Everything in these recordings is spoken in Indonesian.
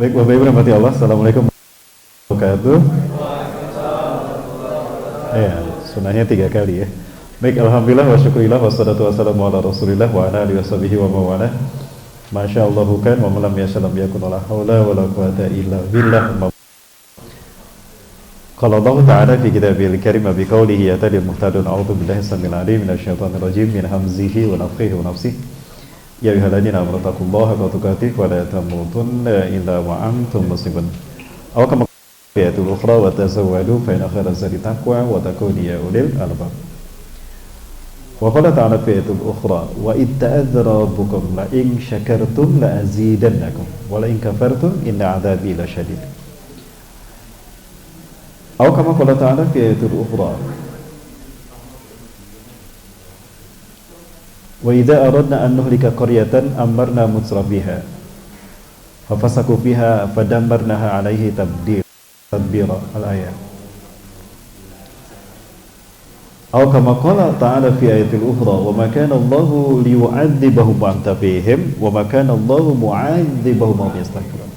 Baik, Bapak Ibu rahmati Allah, Assalamualaikum warahmatullahi wabarakatuh. Ya, sunahnya 3 kali ya. Baik, alhamdulillah wa syukurillah wassalatu wassalamu ala rasulillah wa ala alihi washabihi wa mawalah. Masya Allah kan wa malam yashalam yakun la hawla wa la quwata illa billah. Qala Allah ta'ala fi kitabil karim bi qawlihi atadil muhtadun a'udzu billahi samil alim minasyaitonir rajim min hamzihi wa nafthihi wa nafsihi. Ya ayyuhalladzina amanu taqullaha haqqa tuqatih wa la tamutunna illa wa antum muslimun. Aw kama qala ayatul ukhra wa tazawwadu fa inna khayra zadi taqwa wa taqun ya ulil albab. Wa qala ta'ala fi ayatul ukhra wa id ta'adzara rabbukum la in syakartum la azidannakum wa la in kafartum inna 'adzabi lasyadid. Aw kama qala ta'ala fi ayatul ukhra wa idza aradna an nuhlika qaryatan amarna mutrafiha fa fasaku fiha fadammarnaha 'alaihi tadbira al-ayat. Aw kama qala ta'ala fi ayatil ukhra wa ma kana Allahu liyu'adzibahum wa anta fihim wa ma kana Allahu mu'adzibahum wa hum yastaghfirun.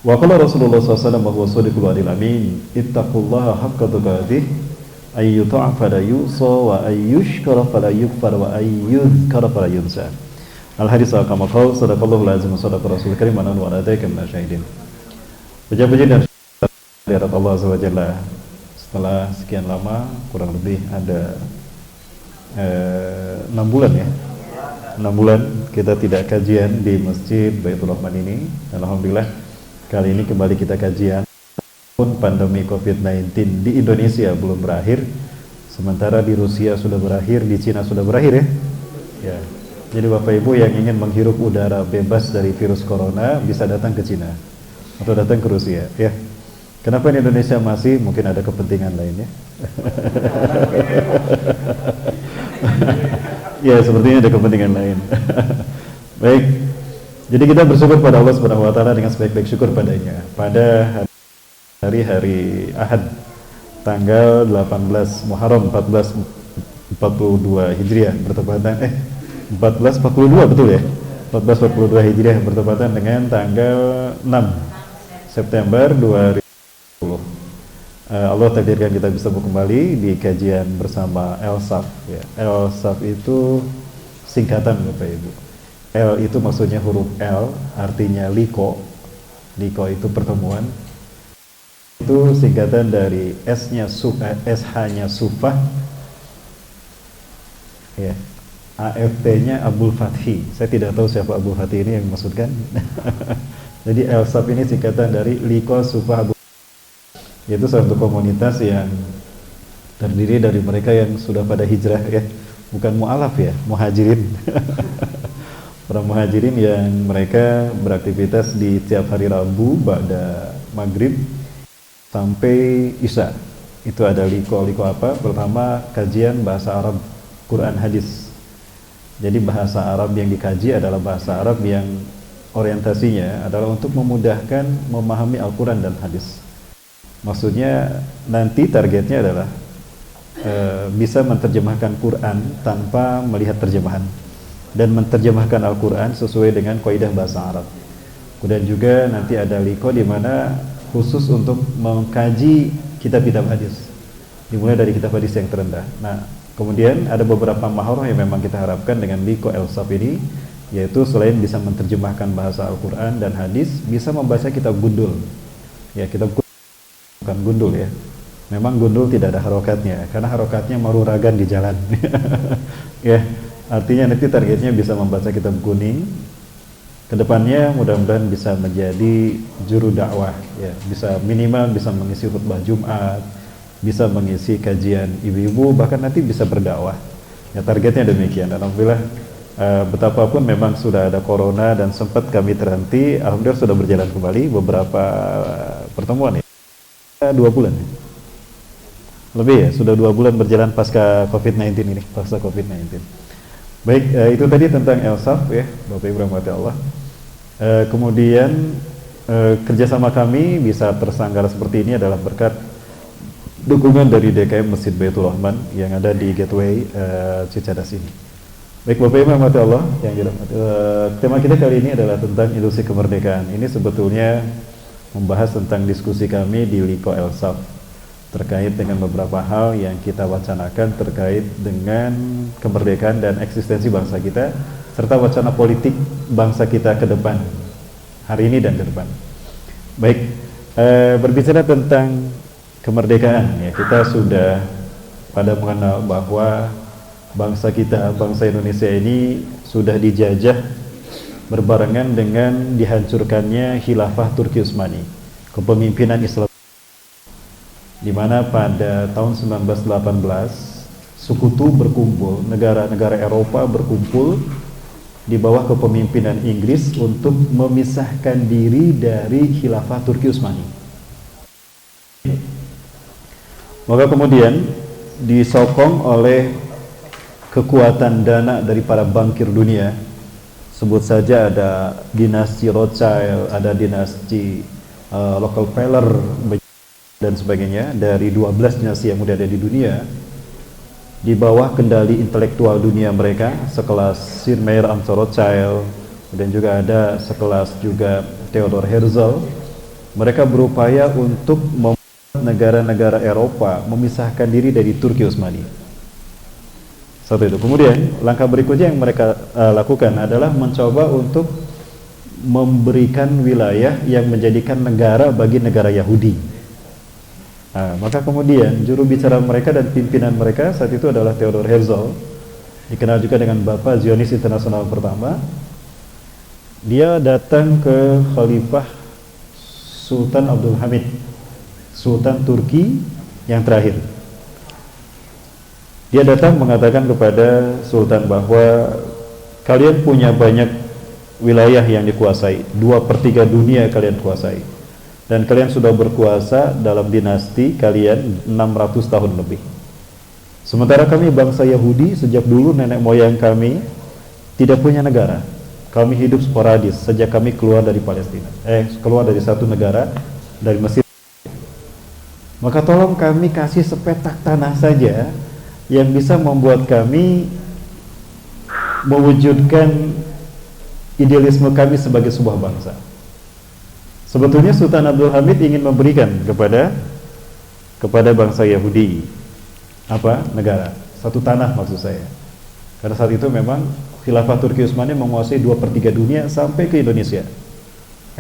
Wa qala Rasulullah sallallahu alaihi wasallam wa huwa shadiqul wa'dil amin ittaqullaha haqqa tuqatih ayyuta'a fala yusa wa ayyushkara fala yukfar wa ayyudhkara fala yunsa. Al-hadis kama qala sadaqallahu lazim wa sadaqa rasul karim wa ala dzalika min asyhadin. Puji-puji dan syukur Allah azza wa jalla. Setelah sekian lama, kurang lebih ada 6 bulan ya. 6 bulan kita tidak kajian di Masjid Baitul Rahman ini. Alhamdulillah kali ini kembali kita kajian. Pun pandemi COVID-19 di Indonesia belum berakhir, sementara di Rusia sudah berakhir, di Cina sudah berakhir ya. Ya. Jadi Bapak Ibu yang ingin menghirup udara bebas dari virus corona bisa datang ke Cina atau datang ke Rusia ya. Kenapa di Indonesia masih? Mungkin ada kepentingan lainnya. Ya, sepertinya ada kepentingan lain. Baik. Jadi kita bersyukur pada Allah Subhanahu wa taala dengan sebaik-baik syukur padanya. Pada hari Ahad tanggal 18 Muharram 1442 Hijriah bertepatan 1442 betul ya? 1442 Hijriah bertepatan dengan tanggal 6 September 2020. Allah takdirkan kita bisa kembali di kajian bersama ELSAF ya. ELSAF itu singkatan Bapak Ibu. L itu maksudnya huruf L, artinya liko. Liko itu pertemuan. Itu singkatan dari SH-nya Sufah ya, AFT-nya Abdul Fathi. Saya tidak tahu siapa Abdul Fathi ini yang dimaksudkan. Jadi ELSAF ini singkatan dari Liko Sufah Abdul Fathi. Yaitu suatu komunitas yang terdiri dari mereka yang sudah pada hijrah ya, bukan mu'alaf ya, muhajirin. Para muhajirin yang mereka beraktivitas di tiap hari Rabu pada maghrib sampai Isya. Itu ada liko apa? Pertama kajian bahasa Arab, Quran hadis. Jadi bahasa Arab yang dikaji adalah bahasa Arab yang orientasinya adalah untuk memudahkan memahami Al-Quran dan hadis. Maksudnya nanti targetnya adalah bisa menerjemahkan Quran tanpa melihat terjemahan dan menerjemahkan Al-Quran sesuai dengan kaidah bahasa Arab. Kemudian juga nanti ada liko di mana khusus untuk mengkaji kitab-kitab hadis, dimulai dari kitab hadis yang terendah. Nah, kemudian ada beberapa maharah yang memang kita harapkan dengan liko ELSAF ini, yaitu selain bisa menerjemahkan bahasa Al-Quran dan hadis, bisa membaca kitab gundul ya. Kitab gundul bukan gundul ya, memang gundul tidak ada harokatnya karena harokatnya maruragan di jalan. Ya, artinya nanti targetnya bisa membaca kitab kuning. Kedepannya mudah-mudahan bisa menjadi juru dakwah ya, bisa minimal bisa mengisi khutbah Jumat, bisa mengisi kajian ibu-ibu, bahkan nanti bisa berdakwah ya. Targetnya demikian. Alhamdulillah betapapun memang sudah ada corona dan sempat kami terhenti, alhamdulillah sudah berjalan kembali beberapa pertemuan ya. 2 bulan ya? Lebih ya, sudah 2 bulan berjalan pasca COVID-19 ini, pasca COVID-19. Baik, itu tadi tentang ELSAF ya, Bapak Ibu rahmati Allah. Kemudian kerjasama kami bisa terselenggara seperti ini adalah berkat dukungan dari DKM Masjid Baitur Rahman yang ada di Gateway Cicadas ini. Baik Bapak Ibu rahmati Allah yang dirahmati. Tema kita kali ini adalah tentang ilusi kemerdekaan. Ini sebetulnya membahas tentang diskusi kami di Liko Elsaf terkait dengan beberapa hal yang kita wacanakan terkait dengan kemerdekaan dan eksistensi bangsa kita serta wacana politik bangsa kita ke depan, hari ini dan ke depan. Baik, berbicara tentang kemerdekaan, ya kita sudah pada mengenal bahwa bangsa kita, bangsa Indonesia ini sudah dijajah berbarengan dengan dihancurkannya khilafah Turki Utsmani, kepemimpinan Islam, di mana pada tahun 1918 sekutu berkumpul, negara-negara Eropa berkumpul di bawah kepemimpinan Inggris untuk memisahkan diri dari khilafah Turki Utsmani. Maka kemudian disokong oleh kekuatan dana dari para bankir dunia, sebut saja ada dinasti Rothschild, ada dinasti Rockefeller dan sebagainya, dari 12 dinasti yang sudah ada di dunia, di bawah kendali intelektual dunia mereka sekelas Sir Mayer Amschel Rothschild, dan juga ada sekelas juga Theodor Herzl. Mereka berupaya untuk membuat negara-negara Eropa memisahkan diri dari Turki Utsmani. Satu itu. Kemudian langkah berikutnya yang mereka lakukan adalah mencoba untuk memberikan wilayah yang menjadikan negara bagi negara Yahudi. Maka kemudian juru bicara mereka dan pimpinan mereka saat itu adalah Theodor Herzl, dikenal juga dengan Bapak Zionis Internasional pertama. Dia datang ke Khalifah Sultan Abdul Hamid, Sultan Turki yang terakhir. Dia datang mengatakan kepada Sultan bahwa kalian punya banyak wilayah yang dikuasai, 2/3 dunia kalian kuasai, dan kalian sudah berkuasa dalam dinasti kalian 600 tahun lebih. Sementara kami bangsa Yahudi sejak dulu nenek moyang kami tidak punya negara. Kami hidup sporadis sejak kami keluar dari Palestina, keluar dari satu negara, dari Mesir. Maka tolong kami kasih sepetak tanah saja yang bisa membuat kami mewujudkan idealisme kami sebagai sebuah bangsa. Sebetulnya Sultan Abdul Hamid ingin memberikan kepada bangsa Yahudi negara, satu tanah maksud saya. Karena saat itu memang khilafah Turki Utsmani menguasai 2/3 dunia sampai ke Indonesia,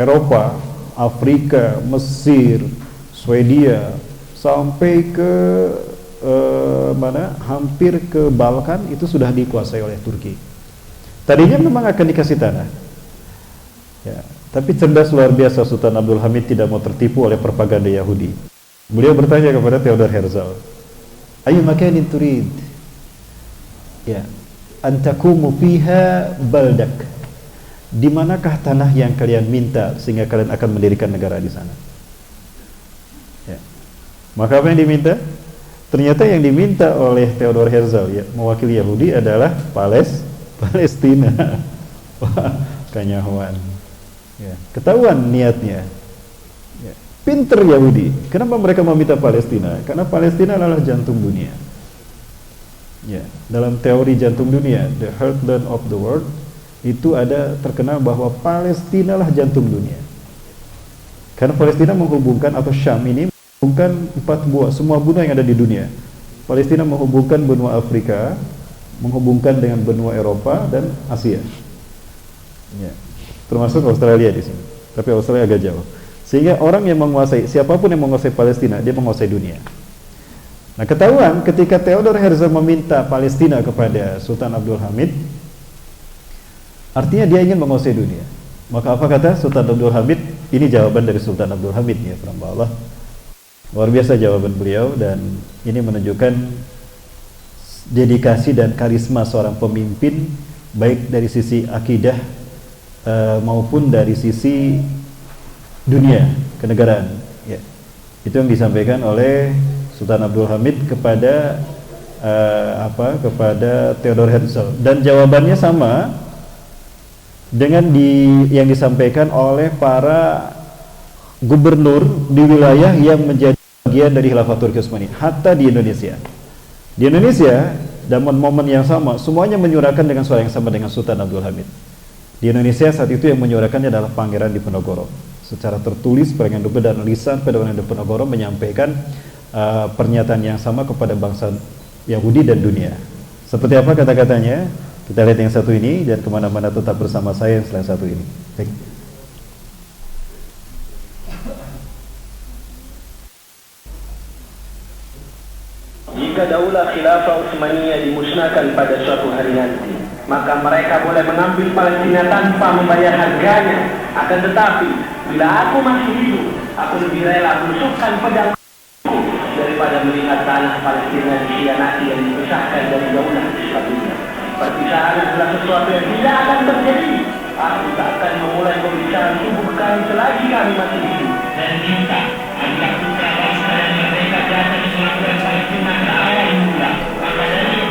Eropa, Afrika, Mesir, Swedia, sampai ke hampir ke Balkan itu sudah dikuasai oleh Turki. Tadinya memang akan dikasih tanah, ya, tapi cerdas luar biasa Sultan Abdul Hamid tidak mau tertipu oleh propaganda Yahudi. Beliau bertanya kepada Theodor Herzl, "Ayu makanin turid? Ya, antakumu fiha baldak. Di manakah tanah yang kalian minta sehingga kalian akan mendirikan negara di sana?" Ya. Maka apa yang diminta? Ternyata yang diminta oleh Theodor Herzl, ya, mewakili Yahudi, adalah Palestina. Wah, kanyahuan. Ya, ketahuan niatnya. Ya, pinter Yahudi. Kenapa mereka meminta Palestina? Karena Palestina adalah jantung dunia. Ya, dalam teori jantung dunia, the heartland of the world, itu ada terkenal bahwa Palestina lah jantung dunia. Karena Palestina menghubungkan, atau Syam ini menghubungkan 4 semua benua yang ada di dunia. Palestina menghubungkan benua Afrika, menghubungkan dengan benua Eropa dan Asia. Ya, termasuk Australia di sini. Tapi Australia agak jauh. Sehingga orang yang menguasai, siapapun yang menguasai Palestina, dia menguasai dunia. Nah, ketahuan ketika Theodor Herzl meminta Palestina kepada Sultan Abdul Hamid, artinya dia ingin menguasai dunia. Maka apa kata Sultan Abdul Hamid? Ini jawaban dari Sultan Abdul Hamid, ya, Allah. Luar biasa jawaban beliau, dan ini menunjukkan dedikasi dan karisma seorang pemimpin, baik dari sisi akidah maupun dari sisi dunia kenegaraan. Ya. Itu yang disampaikan oleh Sultan Abdul Hamid kepada kepada Theodor Herzl, dan jawabannya sama dengan yang disampaikan oleh para gubernur di wilayah yang menjadi bagian dari Khilafah Turki Utsmani. Hatta di Indonesia. Di Indonesia, dalam momen yang sama, semuanya menyuarakan dengan suara yang sama dengan Sultan Abdul Hamid. Di Indonesia saat itu yang menyuarakannya adalah Pangeran Diponegoro. Secara tertulis, Pangeran Diponegoro dan lisan Pangeran Diponegoro menyampaikan pernyataan yang sama kepada bangsa Yahudi dan dunia. Seperti apa kata-katanya? Kita lihat yang satu ini, dan kemana-mana tetap bersama saya yang selain satu ini. Baik. Jika daulah khilafah Utsmaniyah dimusnahkan pada suatu hari nanti, maka mereka boleh mengambil Palestina tanpa membayar harganya. Akan tetapi, bila aku masih hidup, aku lebih rela menusukkan pedangku daripada melihat tanah Palestina dikhianati dan dipisahkan dari daulah Islamiyah. Perpisahan adalah sesuatu yang tidak akan terjadi. Aku tak akan memulai pembicaraan tubuh kami selagi kami masih hidup. Dan minta agar putra bangsa yang merdeka jatuh di selatan Palestina ke awal mula. Maka dari itu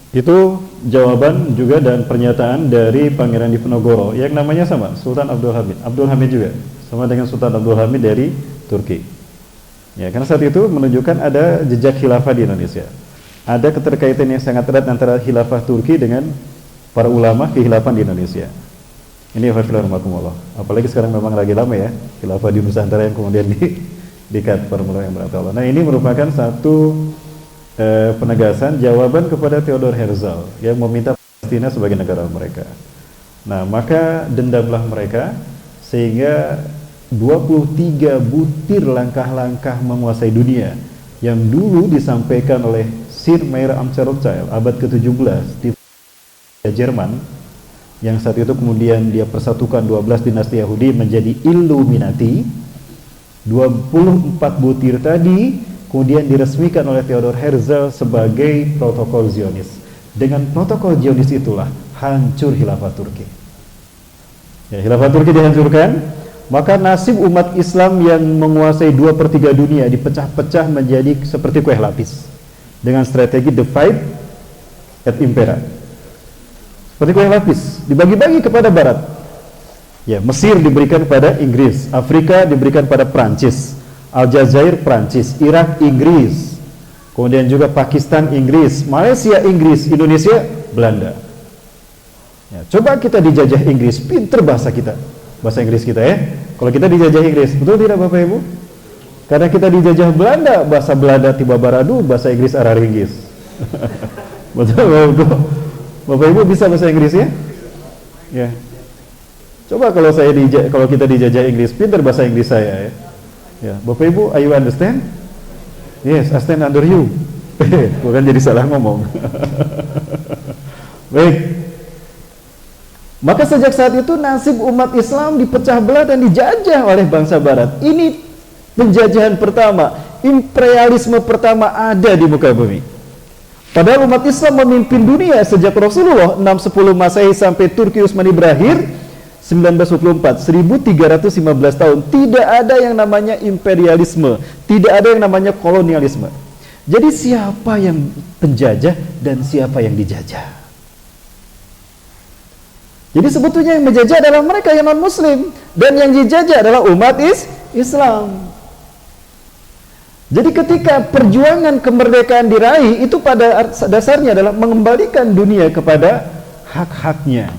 itu jawaban juga dan pernyataan dari Pangeran Diponegoro yang namanya sama, Sultan Abdul Hamid. Abdul Hamid juga sama dengan Sultan Abdul Hamid dari Turki. Ya, karena saat itu menunjukkan ada jejak khilafah di Indonesia. Ada keterkaitan yang sangat erat antara khilafah Turki dengan para ulama kekhilafan di Indonesia. Ini rahmatullah. Apalagi sekarang memang lagi lama ya khilafah di Nusantara yang kemudian dikat para ulama yang berkata. Nah, ini merupakan satu penegasan jawaban kepada Theodor Herzl yang meminta Palestina sebagai negara mereka. Nah, maka dendamlah mereka sehingga 23 butir langkah-langkah menguasai dunia yang dulu disampaikan oleh Sir Meyer Amschel Rothschild abad ke-17 di Jerman, yang saat itu kemudian dia persatukan 12 dinasti Yahudi menjadi Illuminati. 24 butir tadi kemudian diresmikan oleh Theodor Herzl sebagai protokol Zionis. Dengan protokol Zionis itulah hancur khilafah Turki. Ya, khilafah Turki dihancurkan, maka nasib umat Islam yang menguasai 2/3 dunia dipecah-pecah menjadi seperti kue lapis dengan strategi divide et impera. Seperti kue lapis dibagi-bagi kepada barat. Ya, Mesir diberikan pada Inggris, Afrika diberikan pada Prancis, Aljazair Prancis, Irak Inggris, kemudian juga Pakistan Inggris, Malaysia Inggris, Indonesia Belanda. Ya, coba kita dijajah Inggris, pinter bahasa Inggris kita ya. Kalau kita dijajah Inggris, betul tidak Bapak Ibu? Karena kita dijajah Belanda, bahasa Belanda tiba baradu, bahasa Inggris araringgis. Betul Bapak? Bapak Ibu bisa bahasa Inggris ya? Ya. Coba kalau kita dijajah Inggris, pinter bahasa Inggris saya ya. Ya, Bapak Ibu, are you understand? Yes, I stand under you. Bukan jadi salah ngomong. Baik. Maka sejak saat itu nasib umat Islam dipecah belah dan dijajah oleh bangsa Barat. Ini penjajahan pertama, imperialisme pertama ada di muka bumi. Padahal umat Islam memimpin dunia sejak Rasulullah 610 Masehi sampai Turki Utsmani berakhir 1924, 1315 tahun. Tidak ada yang namanya imperialisme, tidak ada yang namanya kolonialisme. Jadi siapa yang penjajah dan siapa yang dijajah? Jadi sebetulnya yang menjajah adalah mereka yang non-muslim, dan yang dijajah adalah umat Islam. Jadi ketika perjuangan kemerdekaan diraih, itu pada dasarnya adalah mengembalikan dunia kepada hak-haknya.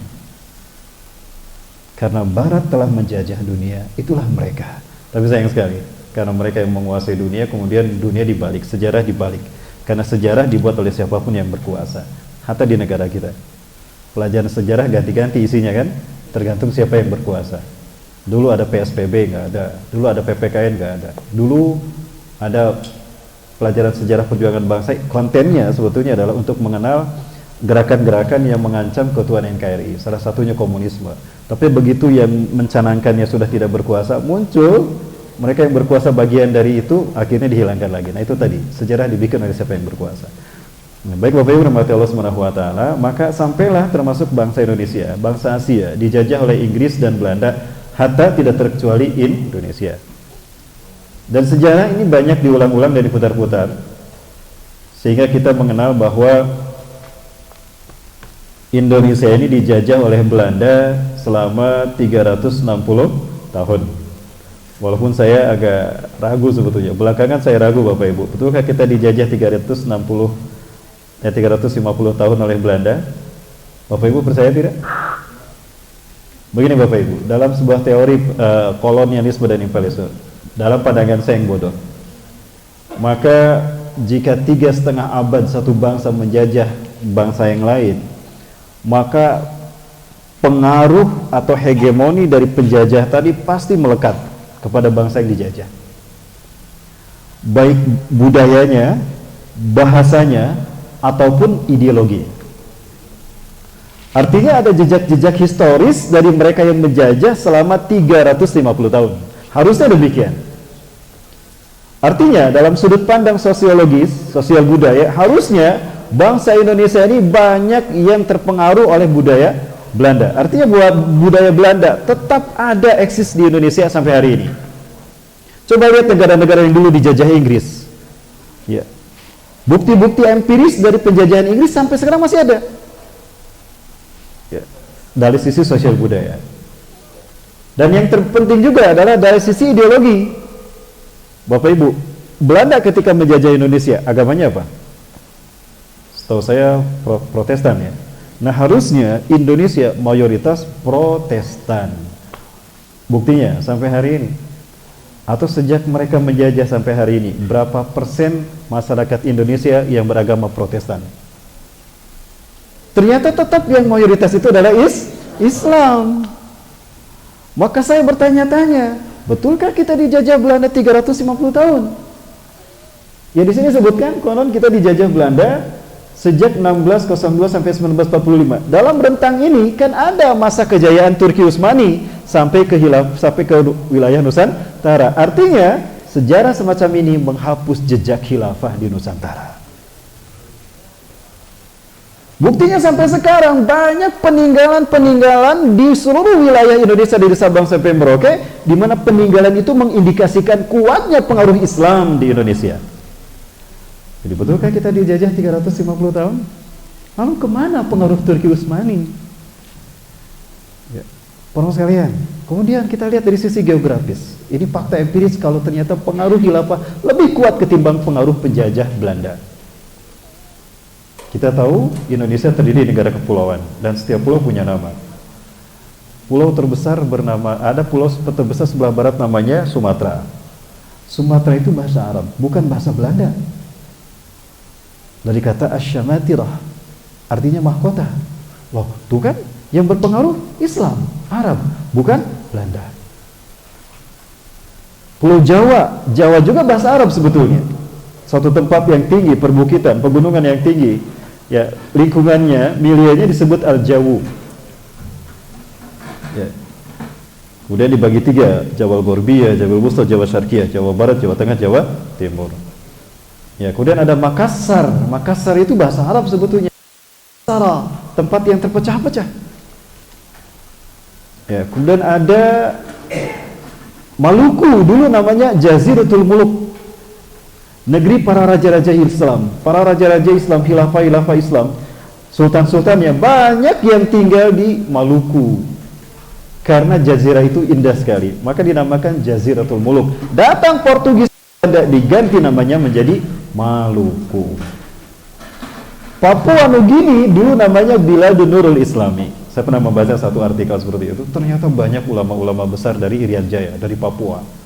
Karena Barat telah menjajah dunia, itulah mereka. Tapi sayang sekali, karena mereka yang menguasai dunia, kemudian dunia dibalik, sejarah dibalik. Karena sejarah dibuat oleh siapapun yang berkuasa. Hatta di negara kita, pelajaran sejarah ganti-ganti isinya kan, tergantung siapa yang berkuasa. Dulu ada PSBB nggak ada, dulu ada PPKN nggak ada, dulu ada pelajaran sejarah perjuangan bangsa. Kontennya sebetulnya adalah untuk mengenal gerakan-gerakan yang mengancam keutuhan NKRI, salah satunya komunisme. Tapi begitu yang mencanangkannya sudah tidak berkuasa, muncul mereka yang berkuasa bagian dari itu akhirnya dihilangkan lagi. Nah itu tadi, sejarah dibikin oleh siapa yang berkuasa. Nah, baik Bapak Ibu rahmati Allah Subhanahu wa taala, maka sampailah termasuk bangsa Indonesia, bangsa Asia dijajah oleh Inggris dan Belanda, hatta tidak terkecuali Indonesia. Dan sejarah ini banyak diulang-ulang dan diputar-putar, sehingga kita mengenal bahwa Indonesia ini dijajah oleh Belanda selama 360 tahun. Walaupun saya agak ragu sebetulnya, belakangan saya ragu Bapak Ibu, betulkah kita dijajah 350 tahun oleh Belanda? Bapak Ibu percaya tidak? Begini Bapak Ibu, dalam sebuah teori kolonialisme dan imperialisme, dalam pandangan saya yang bodoh, maka jika 3,5 abad satu bangsa menjajah bangsa yang lain, maka pengaruh atau hegemoni dari penjajah tadi pasti melekat kepada bangsa yang dijajah, baik budayanya, bahasanya, ataupun ideologi. Artinya ada jejak-jejak historis dari mereka yang menjajah selama 350 tahun. Harusnya demikian. Artinya dalam sudut pandang sosiologis, sosial budaya, harusnya bangsa Indonesia ini banyak yang terpengaruh oleh budaya Belanda. Artinya buat budaya Belanda tetap ada eksis di Indonesia sampai hari ini. Coba lihat negara-negara yang dulu dijajah Inggris. Ya. Bukti-bukti empiris dari penjajahan Inggris sampai sekarang masih ada. Ya. Dari sisi sosial budaya. Dan yang terpenting juga adalah dari sisi ideologi. Bapak Ibu, Belanda ketika menjajah Indonesia, agamanya apa? Setahu saya Protestan ya. Nah harusnya Indonesia mayoritas Protestan. Buktinya sampai hari ini, atau sejak mereka menjajah sampai hari ini, berapa persen masyarakat Indonesia yang beragama Protestan? Ternyata tetap yang mayoritas itu adalah Islam. Maka saya bertanya-tanya, betulkah kita dijajah Belanda 350 tahun? Ya di sini sebutkan konon kita dijajah Belanda sejak 1602 sampai 1945. Dalam rentang ini kan ada masa kejayaan Turki Utsmani sampai ke wilayah Nusantara. Artinya sejarah semacam ini menghapus jejak khilafah di Nusantara. Buktinya sampai sekarang banyak peninggalan-peninggalan di seluruh wilayah Indonesia dari Sabang sampai Merauke, di mana peninggalan itu mengindikasikan kuatnya pengaruh Islam di Indonesia. Jadi betulkah kita dijajah 350 tahun? Lalu kemana pengaruh Turki Utsmani? Ya. Para sekalian, kemudian kita lihat dari sisi geografis. Ini fakta empiris kalau ternyata pengaruh khilafah lebih kuat ketimbang pengaruh penjajah Belanda. Kita tahu Indonesia terdiri dari negara kepulauan dan setiap pulau punya nama. Pulau terbesar ada pulau terbesar sebelah barat namanya Sumatera. Sumatera itu bahasa Arab, bukan bahasa Belanda. Dari kata asy-syamatirah, artinya mahkota. Loh, tuh kan yang berpengaruh Islam, Arab, bukan Belanda. Pulau Jawa, Jawa juga bahasa Arab sebetulnya. Suatu tempat yang tinggi, perbukitan, pegunungan yang tinggi. Ya, lingkungannya, milianya disebut Al-Jawu. Ya. Kemudian dibagi 3, Jawa Gorbiyah, Jawa Wusta, Jawa Syarqiyah, Jawa Barat, Jawa Tengah, Jawa Timur. Ya, kemudian ada Makassar. Makassar itu bahasa Arab sebetulnya. Tempat yang terpecah-pecah. Ya, kemudian ada Maluku, dulu namanya Jaziratul Muluk. Negeri para raja-raja Islam, para raja-raja Islam, khilafah Islam, sultan-sultannya banyak yang tinggal di Maluku. Karena jazirah itu indah sekali, maka dinamakan Jaziratul Muluk. Datang Portugis, diganti namanya menjadi Maluku. Papua Nugini dulu namanya Biladun Nurul Islami. Saya pernah membaca satu artikel seperti itu. Ternyata banyak ulama-ulama besar dari Irian Jaya, dari Papua.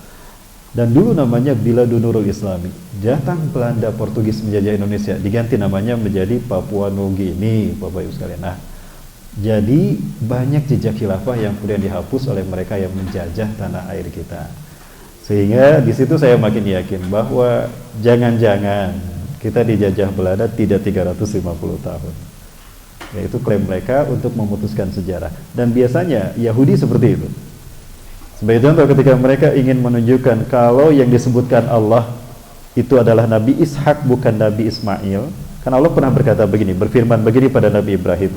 Dan dulu namanya Biladun Nurul Islami. Datang Belanda Portugis menjajah Indonesia, diganti namanya menjadi Papua Nugini, Bapak Ibu sekalian. Nah, jadi banyak jejak khilafah yang kemudian dihapus oleh mereka yang menjajah tanah air kita. Sehingga di situ saya makin yakin bahwa jangan-jangan kita dijajah Belanda tidak 350 tahun. Yaitu klaim mereka untuk memutuskan sejarah. Dan biasanya Yahudi seperti itu. Sebagai contoh, ketika mereka ingin menunjukkan kalau yang disebutkan Allah itu adalah Nabi Ishak bukan Nabi Ismail, kan Allah pernah berkata begini, berfirman begini pada Nabi Ibrahim,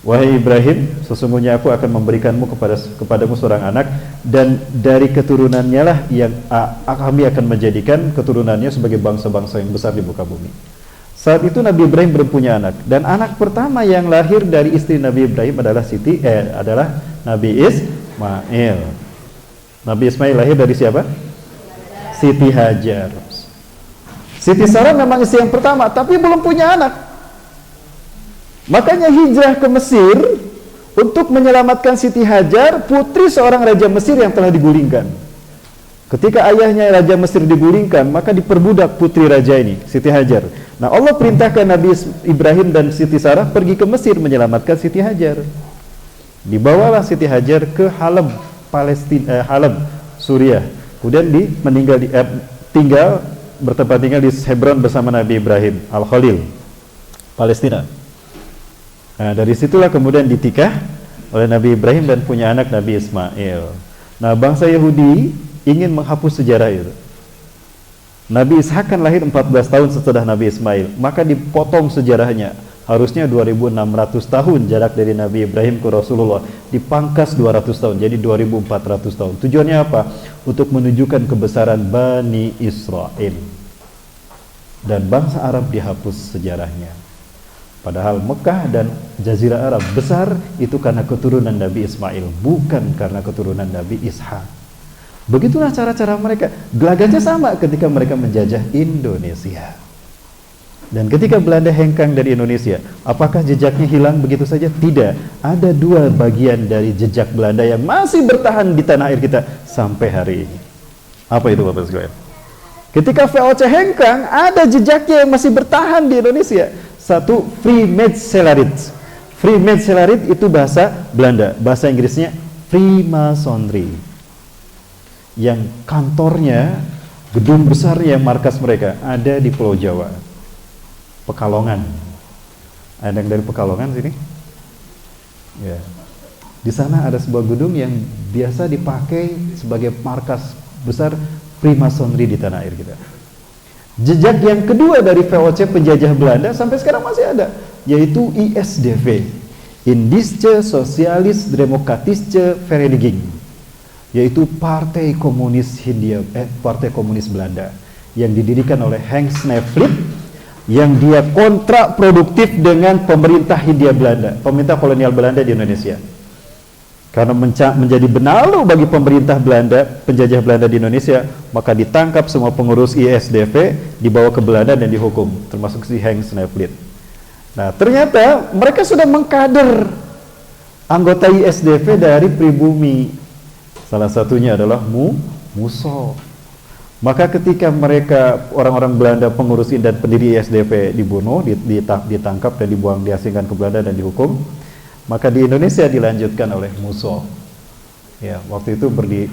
wahai Ibrahim, sesungguhnya aku akan memberikanmu kepadamu seorang anak, dan dari keturunannya lah yang kami akan menjadikan keturunannya sebagai bangsa-bangsa yang besar di muka bumi. Saat itu Nabi Ibrahim belum punya anak, dan anak pertama yang lahir dari istri Nabi Ibrahim adalah Nabi Ismail. Nabi Ismail lahir dari siapa? Siti Hajar. Siti Sarah memang istri yang pertama, tapi belum punya anak. Makanya hijrah ke Mesir untuk menyelamatkan Siti Hajar, putri seorang raja Mesir yang telah digulingkan. Ketika ayahnya raja Mesir digulingkan, maka diperbudak putri raja ini, Siti Hajar. Nah, Allah perintahkan Nabi Ibrahim dan Siti Sarah pergi ke Mesir menyelamatkan Siti Hajar. Dibawalah Siti Hajar ke Halab, Palestina, Halab, Suriah. Kemudian bertempat tinggal di Hebron bersama Nabi Ibrahim, Al-Khalil, Palestina. Nah, dari situlah kemudian ditikah oleh Nabi Ibrahim dan punya anak Nabi Ismail. Nah, bangsa Yahudi ingin menghapus sejarah itu. Nabi Ishak kan lahir 14 tahun setelah Nabi Ismail, maka dipotong sejarahnya. Harusnya 2600 tahun jarak dari Nabi Ibrahim ke Rasulullah, dipangkas 200 tahun, jadi 2400 tahun. Tujuannya apa? Untuk menunjukkan kebesaran Bani Israel. Dan bangsa Arab dihapus sejarahnya. Padahal Mekah dan Jazirah Arab besar itu karena keturunan Nabi Ismail, bukan karena keturunan Nabi Ishak. Begitulah cara-cara mereka. Gelagatnya sama ketika mereka menjajah Indonesia. Dan ketika Belanda hengkang dari Indonesia, apakah jejaknya hilang begitu saja? Tidak. Ada dua bagian dari jejak Belanda yang masih bertahan di tanah air kita sampai hari ini. Apa itu Bapak sekalian? Ketika VOC hengkang, ada jejaknya yang masih bertahan di Indonesia. Satu, Freemasonry. Freemasonry itu bahasa Belanda, bahasa Inggrisnya Freemasonry. Yang kantornya, gedung besarnya, markas mereka ada di Pulau Jawa, Pekalongan. Ada yang dari Pekalongan sini? Ya. Di sana ada sebuah gedung yang biasa dipakai sebagai markas besar Freemasonry di tanah air kita. Jejak yang kedua dari VOC penjajah Belanda sampai sekarang masih ada, yaitu ISDV, Indische Socialis Demokratische Vereniging, yaitu Partai Komunis Partai Komunis Belanda yang didirikan oleh Henk Snevely, yang dia kontrak produktif dengan pemerintah Hindia Belanda, pemerintah kolonial Belanda di Indonesia. Karena menjadi benalu bagi pemerintah Belanda, penjajah Belanda di Indonesia, maka ditangkap semua pengurus ISDV, dibawa ke Belanda dan dihukum, termasuk si Henk Snevely. Nah, ternyata mereka sudah mengkader anggota ISDV dari pribumi. Salah satunya adalah Musso. Maka ketika mereka, orang-orang Belanda, pengurus dan pendiri ISDV dibunuh, ditangkap dan diasingkan ke Belanda dan dihukum, maka di Indonesia dilanjutkan oleh Musso. Ya, waktu itu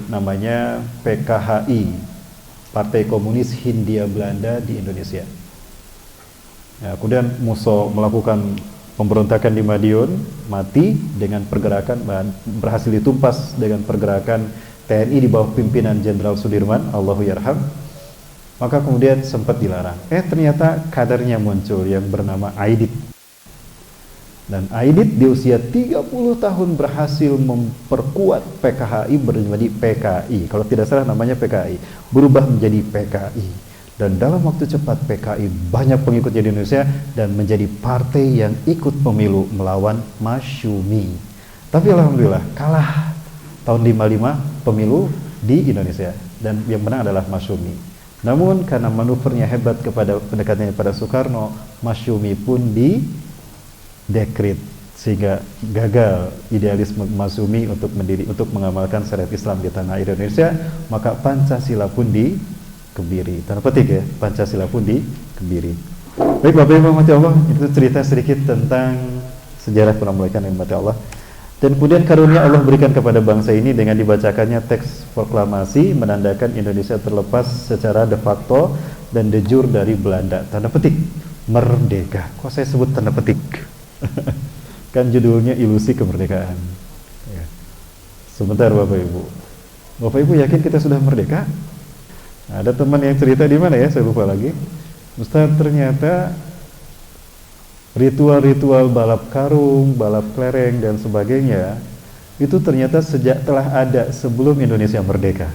namanya PKHI, Partai Komunis Hindia Belanda di Indonesia. Ya, kemudian Musso melakukan pemberontakan di Madiun, mati dengan pergerakan, berhasil ditumpas dengan pergerakan TNI di bawah pimpinan Jenderal Sudirman, Allahu yarham. Maka kemudian sempat dilarang. Ternyata kadernya muncul yang bernama Aidit. Dan Aidit di usia 30 tahun berhasil memperkuat PKHI menjadi PKI. Kalau tidak salah namanya PKI, berubah menjadi PKI. Dan dalam waktu cepat PKI banyak pengikutnya di Indonesia dan menjadi partai yang ikut pemilu melawan Masyumi. Tapi alhamdulillah kalah tahun 55 pemilu di Indonesia dan yang menang adalah Masyumi. Namun karena manuvernya hebat kepada pendekatannya pada Soekarno, Masyumi pun didekrit sehingga gagal idealisme Masyumi untuk mengamalkan syariat Islam di tanah air Indonesia, maka Pancasila pun dikebiri. Tanda petik ya, Pancasila pun dikebiri. Baik Bapak Ibu rahmati Allah, itu cerita sedikit tentang sejarah penambahan yang rahmati Allah. Dan kemudian karunia Allah berikan kepada bangsa ini dengan dibacakannya teks proklamasi menandakan Indonesia terlepas secara de facto dan de jure dari Belanda. Tanda petik, merdeka. Kok saya sebut tanda petik? Kan judulnya ilusi kemerdekaan. Ya. Sebentar Bapak Ibu. Bapak Ibu yakin kita sudah merdeka? Ada teman yang cerita di mana ya? Saya lupa lagi. Ustaz, ternyata ritual-ritual balap karung, balap kelereng dan sebagainya itu ternyata sejak telah ada sebelum Indonesia merdeka.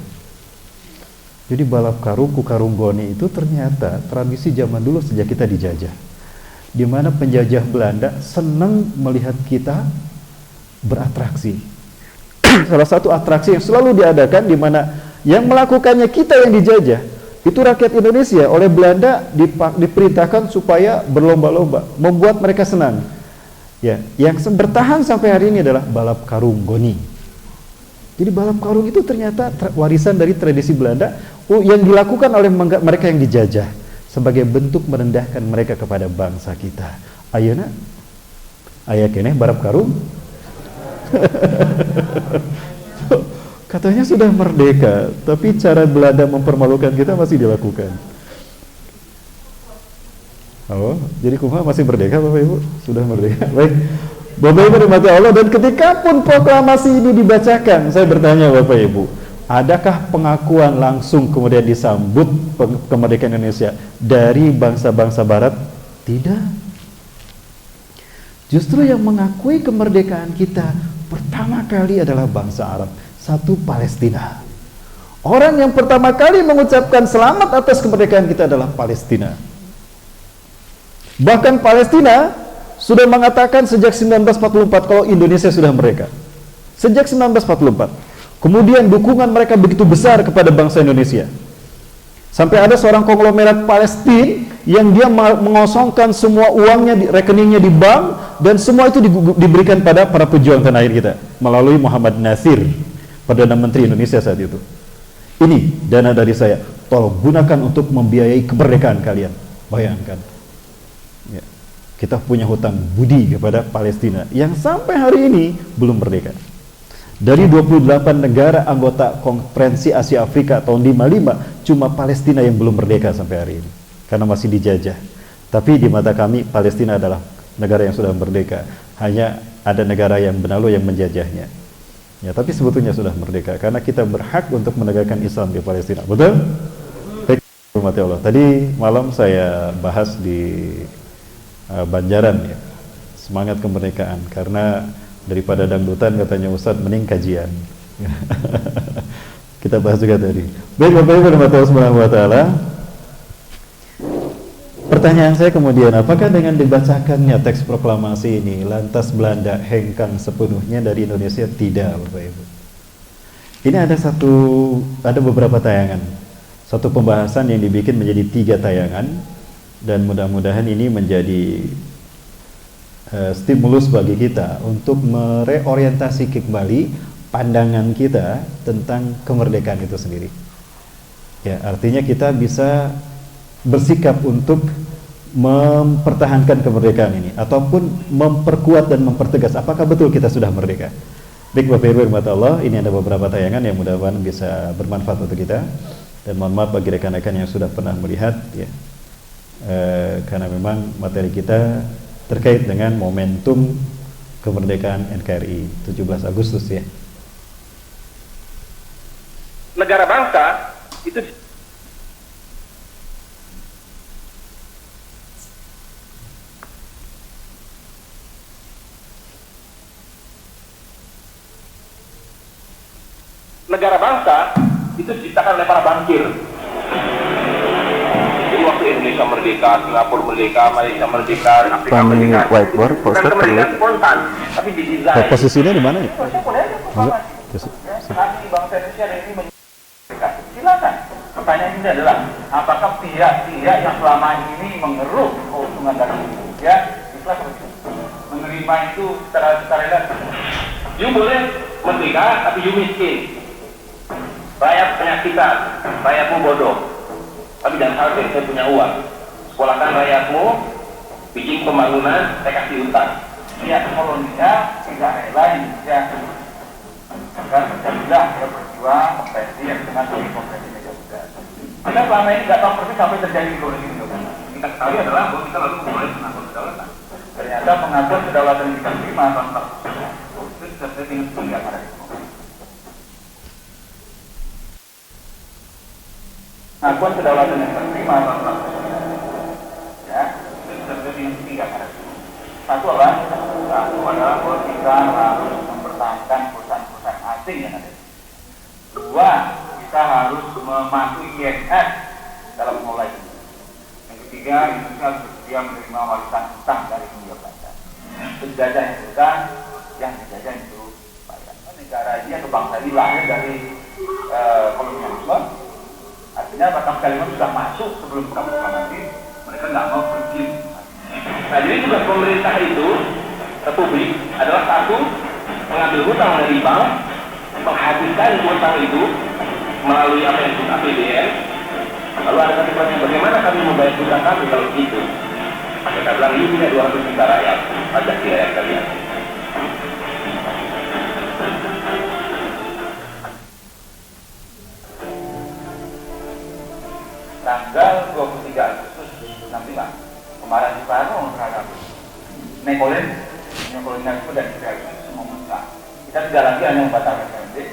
Jadi balap karung, kukarung goni itu ternyata tradisi zaman dulu sejak kita dijajah. Di mana penjajah Belanda senang melihat kita beratraksi. Salah satu atraksi yang selalu diadakan di mana yang melakukannya kita yang dijajah, itu rakyat Indonesia oleh Belanda diperintahkan supaya berlomba-lomba, membuat mereka senang. Ya, yang bertahan sampai hari ini adalah balap karung goni. Jadi balap karung itu ternyata warisan dari tradisi Belanda yang dilakukan oleh mereka yang dijajah sebagai bentuk merendahkan mereka kepada bangsa kita. Ayeuna aya keneh balap karung. Katanya sudah merdeka, tapi cara Belanda mempermalukan kita masih dilakukan. Oh, jadi kumaha masih merdeka Bapak Ibu? Sudah merdeka. Baik. Bapak Ibu dirahmati Allah, dan ketika pun proklamasi ini dibacakan, saya bertanya Bapak Ibu, adakah pengakuan langsung kemudian disambut kemerdekaan Indonesia dari bangsa-bangsa barat? Tidak. Justru yang mengakui kemerdekaan kita pertama kali adalah bangsa Arab. Satu, Palestina. Orang yang pertama kali mengucapkan selamat atas kemerdekaan kita adalah Palestina. Bahkan Palestina sudah mengatakan sejak 1944 kalau Indonesia sudah merdeka. Sejak 1944. Kemudian dukungan mereka begitu besar kepada bangsa Indonesia. Sampai ada seorang konglomerat Palestina yang dia mengosongkan semua uangnya, rekeningnya di bank, dan semua itu diberikan pada para pejuang tanah air kita melalui Muhammad Nasir, Perdana Menteri Indonesia saat itu. Ini dana dari saya, tolong gunakan untuk membiayai kemerdekaan kalian. Bayangkan ya, kita punya hutang budi kepada Palestina yang sampai hari ini belum merdeka. Dari 28 negara anggota Konferensi Asia Afrika tahun 55, cuma Palestina yang belum merdeka sampai hari ini karena masih dijajah. Tapi di mata kami Palestina adalah negara yang sudah merdeka. Hanya ada negara yang benalu yang menjajahnya. Ya, tapi sebetulnya sudah merdeka karena kita berhak untuk menegakkan Islam di Palestina. Betul? Baik, hormati Allah. Tadi malam saya bahas di Banjaran ya, semangat kemerdekaan, karena daripada dangdutan katanya Ustadz mending kajian. Kita bahas juga tadi. Baik Bapak Ibu warahmatullahi wabarakatuh. Pertanyaan saya kemudian, apakah dengan dibacakannya teks proklamasi ini lantas Belanda hengkang sepenuhnya dari Indonesia? Tidak Bapak Ibu. Ini ada beberapa tayangan. Satu pembahasan yang dibikin menjadi 3 tayangan, dan mudah-mudahan ini menjadi stimulus bagi kita untuk mereorientasi kembali pandangan kita tentang kemerdekaan itu sendiri. Ya, artinya kita bisa bersikap untuk mempertahankan kemerdekaan ini ataupun memperkuat dan mempertegas apakah betul kita sudah merdeka. Baik Bapak Ibu rahmat Allah, ini ada beberapa tayangan yang mudah-mudahan bisa bermanfaat untuk kita, dan mohon maaf bagi rekan-rekan yang sudah pernah melihat ya. Karena memang materi kita terkait dengan momentum kemerdekaan NKRI 17 Agustus ya. Negara bangsa itu negara bangsa itu diciptakan oleh para bankir. Jadi waktu Indonesia merdeka, Singapura merdeka, Malaysia merdeka, Afrika merdeka. Whiteboard, poster kemerdekaan spontan, tapi didesain. Posisinya di mana ya? Kami bangsa Indonesia ini merdeka. Silakan. Pertanyaan ini adalah, apakah pihak-pihak yang selama ini mengeruk keuntungan dari Indonesia ikhlas menerima itu secara rela? You boleh merdeka, tapi you miskin. Rakyat penyakitan, rakyatmu bodoh. Tapi jangan khawatir, saya punya uang. Sekolahkan rakyatmu, bikin pembangunan, saya kasih utang. Pihak kolonial tidak rela Indonesia. Maka terjadilah ya berjuang kompresi yang dengan kompresi media juga. Kita selama ini nggak tahu persis sampai terjadi di Indonesia. Kita ketahui adalah bahwa kita lalu memulai mengatur kedaulatan. Ternyata mengatur kedaulatan di negeri itu terjadi dengan 3 pada itu. pengakuan kedaulatan yang terima ya, terjadi yang ketiga kan. Satu adalah bahwa kita harus mempertahankan perusahaan-perusahaan asing yang ada. Dua, kita harus mematuhi IMF dalam mengelola ini. Yang ketiga, Indonesia harus bersedia menerima warisan utang dari dunia Belanda. Penjajah yang utang, yang dijajah itu bayar. Negara ini atau bangsa ini lahir dari kolonialisme. Artinya bahkan Kalimantan sudah masuk sebelum kamu mati, mereka nggak mau pergi. Nah, jadi tugas pemerintah itu, Republik, adalah satu, mengambil hutang dari bank, menghabiskan hutang itu melalui apa yang disebut APBN. Lalu ada satu pertanyaan, bagaimana kami membayar hutang kami kalau itu? Mereka bilang, ini punya 200 juta rakyat, pajak di rakyat kalian. Tanggal 23 Agustus 65 kemarin Soekarno terhadap nekolonialisme dan imperialisme memuncak. Kita tidak lagi hanya membatalkan KMD,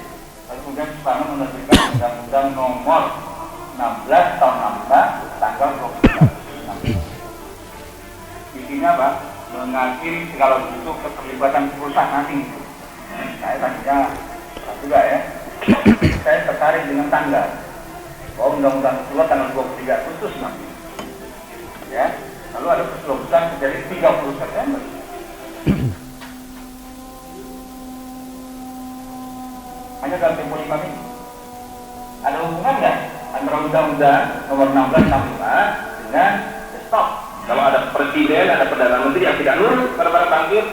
lalu kemudian Soekarno menerbitkan Undang-Undang Nomor 16 Tahun 65 tanggal 23 Agustus 65. Isinya apa? Mengakhiri segala bentuk keterlibatan perusahaan asing. Saya tadinya juga ya, saya tertarik dengan tanggal. Oh, undang-undang keluar tanggal 23 Agustus nanti. Ya, lalu ada peristiwa besar terjadi 30 September. Hanya dalam tempo 5 minggu. Ada hubungan nggak antara undang-undang nomor 16 dengan stop? Kalau ada presiden, ada perdana menteri yang tidak nurut pada tangkir,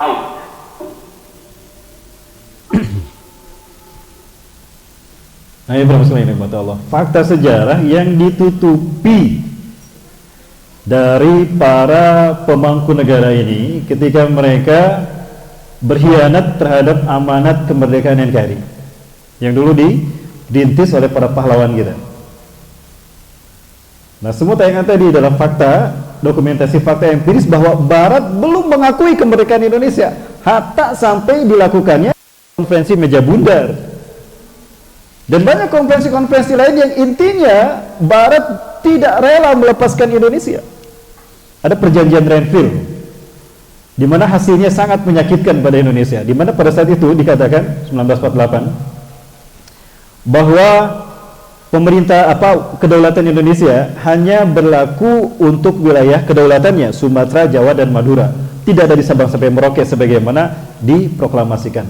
out. Nah, ini Allah. Fakta sejarah yang ditutupi dari para pemangku negara ini ketika mereka berkhianat terhadap amanat kemerdekaan NKRI yang dulu dirintis oleh para pahlawan kita. Nah, semua tayangan tadi adalah fakta, dokumentasi fakta empiris bahwa Barat belum mengakui kemerdekaan Indonesia, hatta sampai dilakukannya konferensi meja bundar. Dan banyak konferensi-konferensi lain yang intinya Barat tidak rela melepaskan Indonesia. Ada perjanjian Renville, di mana hasilnya sangat menyakitkan pada Indonesia, di mana pada saat itu dikatakan 1948 bahwa kedaulatan Indonesia hanya berlaku untuk wilayah kedaulatannya Sumatera, Jawa dan Madura, tidak dari Sabang sampai Merauke sebagaimana diproklamasikan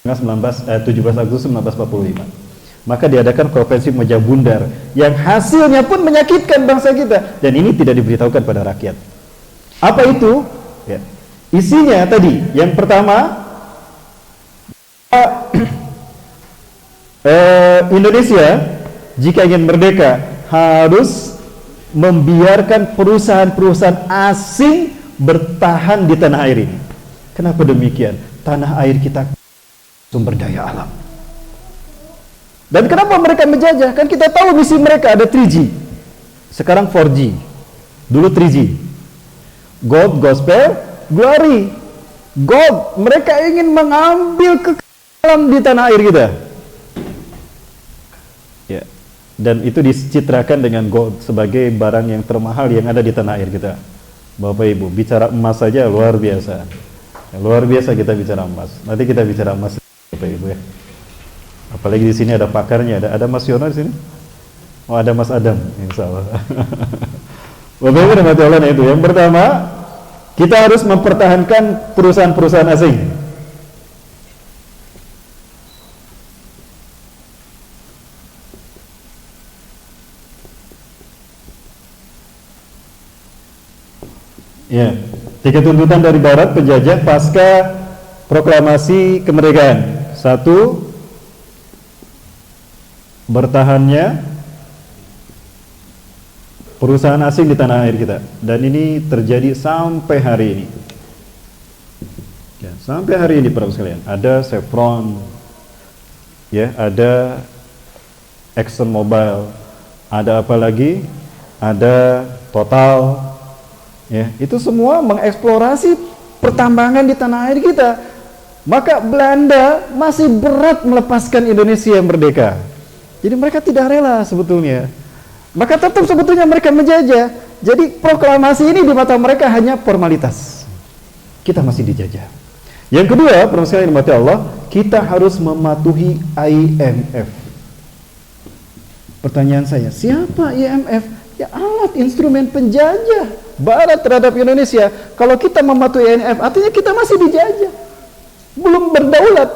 17 Agustus 1945. Maka diadakan konferensi meja bundar yang hasilnya pun menyakitkan bangsa kita, dan ini tidak diberitahukan pada rakyat. Apa itu? Ya. Isinya tadi, yang pertama, Indonesia jika ingin merdeka harus membiarkan perusahaan-perusahaan asing bertahan di tanah air ini. Kenapa demikian? Tanah air kita sumber daya alam. Dan kenapa mereka menjajah? Kan kita tahu misi mereka, ada 3G, sekarang 4G, dulu 3G. Gold, gospel, glory. Gold, mereka ingin mengambil kekayaan di tanah air kita. Ya. Dan itu dicitrakan dengan gold sebagai barang yang termahal yang ada di tanah air kita. Bapak Ibu, bicara emas saja luar biasa. Ya, luar biasa kita bicara emas. Nanti kita bicara emas, Bapak Ibu ya. Apalagi di sini ada pakarnya, ada Mas Yono di sini. Oh, ada Mas Adam, insyaallah. Bapak Ibu rahmati Allah, itu yang pertama, kita harus mempertahankan perusahaan-perusahaan asing. Ya, 3 tuntutan dari Barat penjajah pasca proklamasi kemerdekaan. 1, bertahannya perusahaan asing di tanah air kita, dan ini terjadi sampai hari ini. Ya, sampai hari ini para sekalian, ada Chevron, ya, ada Exxon Mobil, ada apa lagi? Ada Total, ya, itu semua mengeksplorasi pertambangan di tanah air kita. Maka Belanda masih berat melepaskan Indonesia yang merdeka. Jadi mereka tidak rela sebetulnya. maka tetap sebetulnya mereka menjajah. Jadi proklamasi ini di mata mereka hanya formalitas. Kita masih dijajah. Yang kedua, permasalahan yang dimati Allah, kita harus mematuhi IMF. Pertanyaan saya, siapa IMF? Ya alat instrumen penjajah Barat terhadap Indonesia. Kalau kita mematuhi IMF, artinya kita masih dijajah, belum berdaulat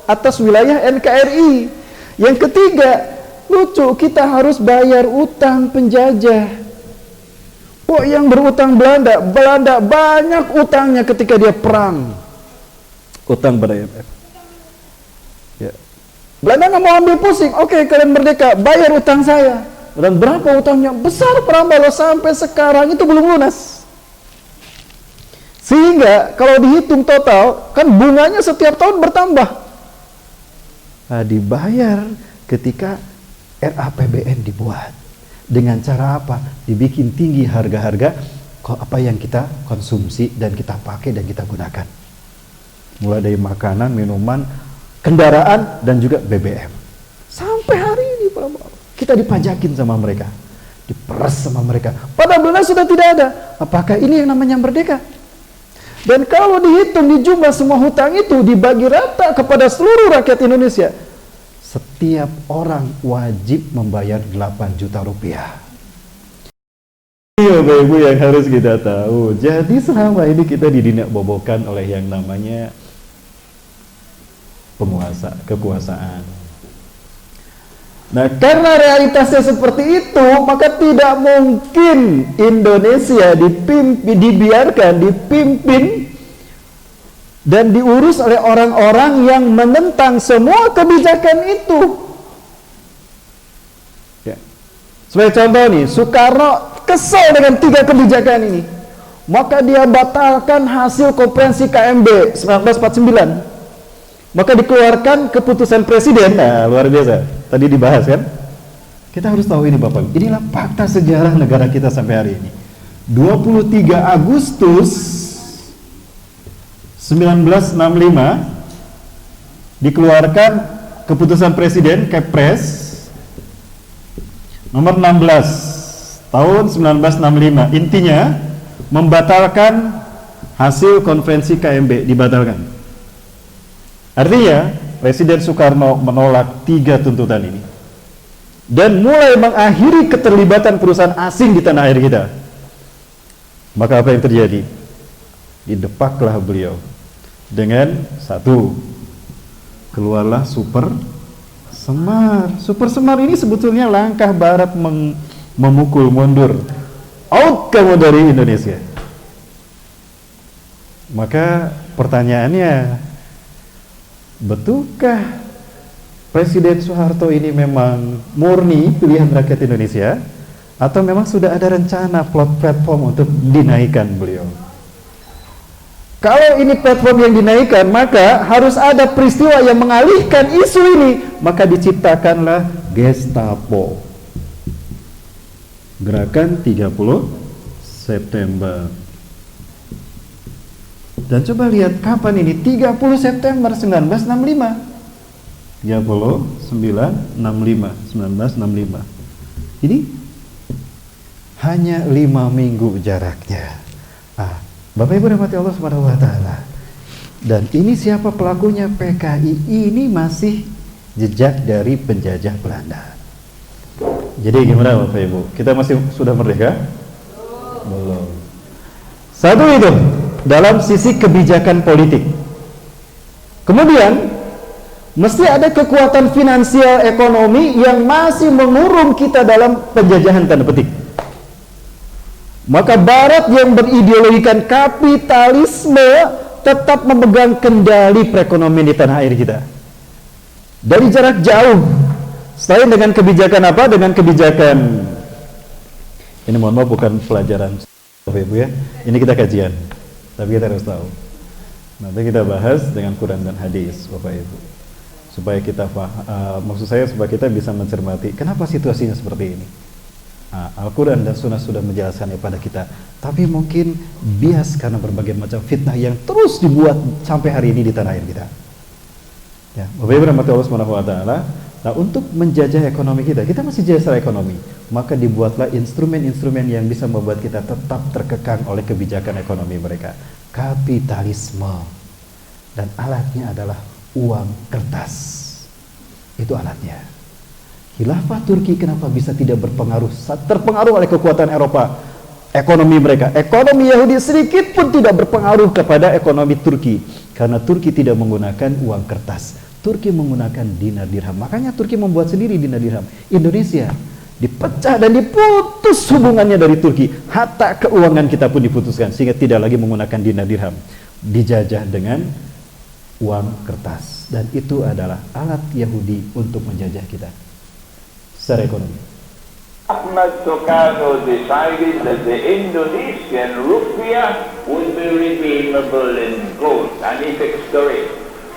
atas wilayah NKRI. Yang ketiga, lucu, kita harus bayar utang penjajah. Oh, yang berutang Belanda banyak utangnya ketika dia perang. Utang pada IMF. Ya. Belanda nggak mau ambil pusing. Oke, kalian merdeka, bayar utang saya. Dan berapa utangnya? Besar, Prambalos, sampai sekarang itu belum lunas. Sehingga kalau dihitung total, kan bunganya setiap tahun bertambah. Nah, dibayar ketika RAPBN dibuat. Dengan cara apa? Dibikin tinggi harga-harga apa yang kita konsumsi dan kita pakai dan kita gunakan. Mulai dari makanan, minuman, kendaraan, dan juga BBM. Sampai hari ini kita dipajakin sama mereka, diperas sama mereka. Padahal Belanda sudah tidak ada. Apakah ini yang namanya merdeka? Dan kalau dihitung di jumlah semua hutang itu dibagi rata kepada seluruh rakyat Indonesia, setiap orang wajib membayar 8 juta rupiah. Iya, Bapak Ibu, yang harus kita tahu. Jadi selama ini kita didinak bobokan oleh yang namanya penguasa, kekuasaan. Nah, karena realitasnya seperti itu, maka tidak mungkin Indonesia dipimpin dan diurus oleh orang-orang yang menentang semua kebijakan itu. Ya. Sebagai contoh nih, Soekarno kesal dengan 3 kebijakan ini. Maka dia batalkan hasil konferensi KMB 1949. Maka dikeluarkan keputusan presiden. Nah, luar biasa. Tadi dibahas kan? Kita harus tahu ini Bapak. Inilah fakta sejarah negara kita sampai hari ini. 23 Agustus 1965 dikeluarkan keputusan presiden Kepres nomor 16 tahun 1965. Intinya membatalkan hasil konferensi KMB, dibatalkan. Artinya Presiden Soekarno menolak 3 tuntutan ini dan mulai mengakhiri keterlibatan perusahaan asing di tanah air kita. Maka apa yang terjadi? Didepaklah beliau dengan 1, keluarlah Super Semar. Super Semar ini sebetulnya langkah Barat memukul mundur, out kamu dari Indonesia. Maka pertanyaannya, betulkah Presiden Soeharto ini memang murni pilihan rakyat Indonesia, atau memang sudah ada rencana platform untuk dinaikkan beliau? Kalau ini platform yang dinaikkan, maka harus ada peristiwa yang mengalihkan isu ini. Maka diciptakanlah Gestapo. Gerakan 30 September. Dan coba lihat kapan ini, 30 September 1965. 1965. Ini hanya 5 minggu jaraknya. Bapak Ibu rahmati Allah Subhanahu wa taala. Dan ini siapa pelakunya? PKI. Ini masih jejak dari penjajah Belanda. Jadi gimana Bapak Ibu? Kita masih sudah merdeka? Belum. Satu itu dalam sisi kebijakan politik. Kemudian mesti ada kekuatan finansial ekonomi yang masih mengurung kita dalam penjajahan tanda petik. Maka Barat yang berideologikan kapitalisme tetap memegang kendali perekonomian di tanah air kita dari jarak jauh. Selain dengan kebijakan apa? Dengan kebijakan, ini mohon maaf bukan pelajaran Bapak Ibu ya, ini kita kajian, tapi kita harus tahu. Nanti kita bahas dengan Quran dan hadis Bapak Ibu, supaya kita maksud saya supaya kita bisa mencermati kenapa situasinya seperti ini. Al-Quran dan Sunnah sudah menjelaskannya pada kita, tapi mungkin bias karena berbagai macam fitnah yang terus dibuat sampai hari ini di tanah air kita. Ya, Bapak Ibu rahmati Allah Subhanahu wa taala. Nah, untuk menjajah ekonomi kita masih jaya secara ekonomi, maka dibuatlah instrumen-instrumen yang bisa membuat kita tetap terkekang oleh kebijakan ekonomi mereka. Kapitalisme. Dan alatnya adalah uang kertas. Itu alatnya. Khilafah Turki kenapa bisa tidak berpengaruh? Terpengaruh oleh kekuatan Eropa. Ekonomi mereka, ekonomi Yahudi sedikit pun tidak berpengaruh kepada ekonomi Turki, karena Turki tidak menggunakan uang kertas. Turki menggunakan dinar dirham. Makanya Turki membuat sendiri dinar dirham. Indonesia dipecah dan diputus hubungannya dari Turki. Hatta keuangan kita pun diputuskan, sehingga tidak lagi menggunakan dinar dirham. Dijajah dengan uang kertas. Dan itu adalah alat Yahudi untuk menjajah kita secara ekonomi. Ahmad Sukarno decided that the Indonesian rupiah would be redeemable in gold, and he fixed the rate.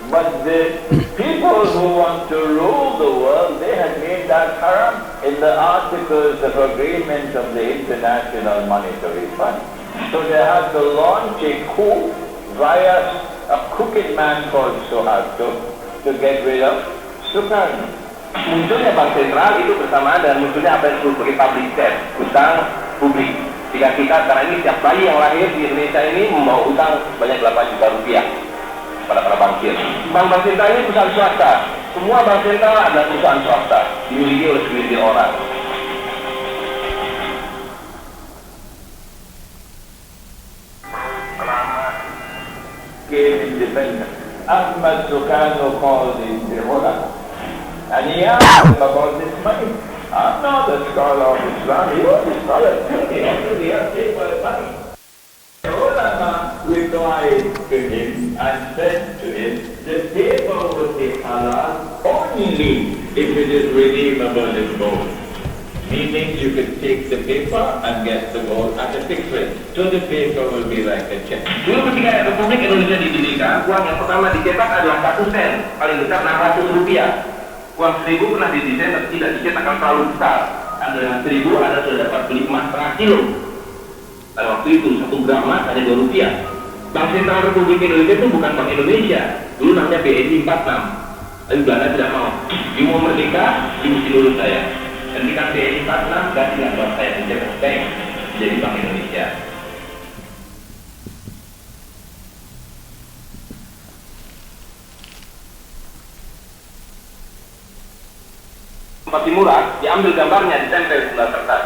But the people who want to rule the world, they had made that haram in the Articles of Agreement of the International Monetary Fund. So they had to launch a coup via a crooked man called Suharto to get rid of Sukarno. Munculnya bank sentral itu bersamaan dengan munculnya apa yang disebut sebagai public debt, utang publik. Jika kita sekarang ini setiap bayi yang lahir di Indonesia ini membawa utang sebanyak 8 juta rupiah pada para bankir. Bank sentral ini perusahaan swasta. Semua bank sentral adalah perusahaan swasta, dimiliki oleh segelintir orang. Came independent. Ahmad Sukarno called in the Rola. And he asked him about this money. I'm not a scholar of Islam. He was a scholar. He actually has paper money. The ulama replied to him and said to him, the paper would be halal only if it is redeemable in gold. Meaning you could take the paper and get the gold at a fixed rate. So the paper will be like a check. Dulu ketika Republik Indonesia didirikan, uang yang pertama dicetak adalah 1 sen, paling besar 600 rupiah. Uang 1000 pernah didesain tapi tidak dicetak akan terlalu besar. Anda dengan 1000 Anda sudah dapat beli emas setengah kilo. Pada waktu itu 1 gram emas hanya 2 rupiah. Bank Sentral Republik Indonesia itu bukan Bank Indonesia. Dulu namanya BNI 46. Tapi Belanda tidak mau. Dia mau merdeka, dia mesti lulus saya. Dan jika BNI 46 ganti dengan bank saya mencetak bank menjadi Bank Indonesia. Seperti murah, diambil gambarnya, ditempel di sebelah kertas,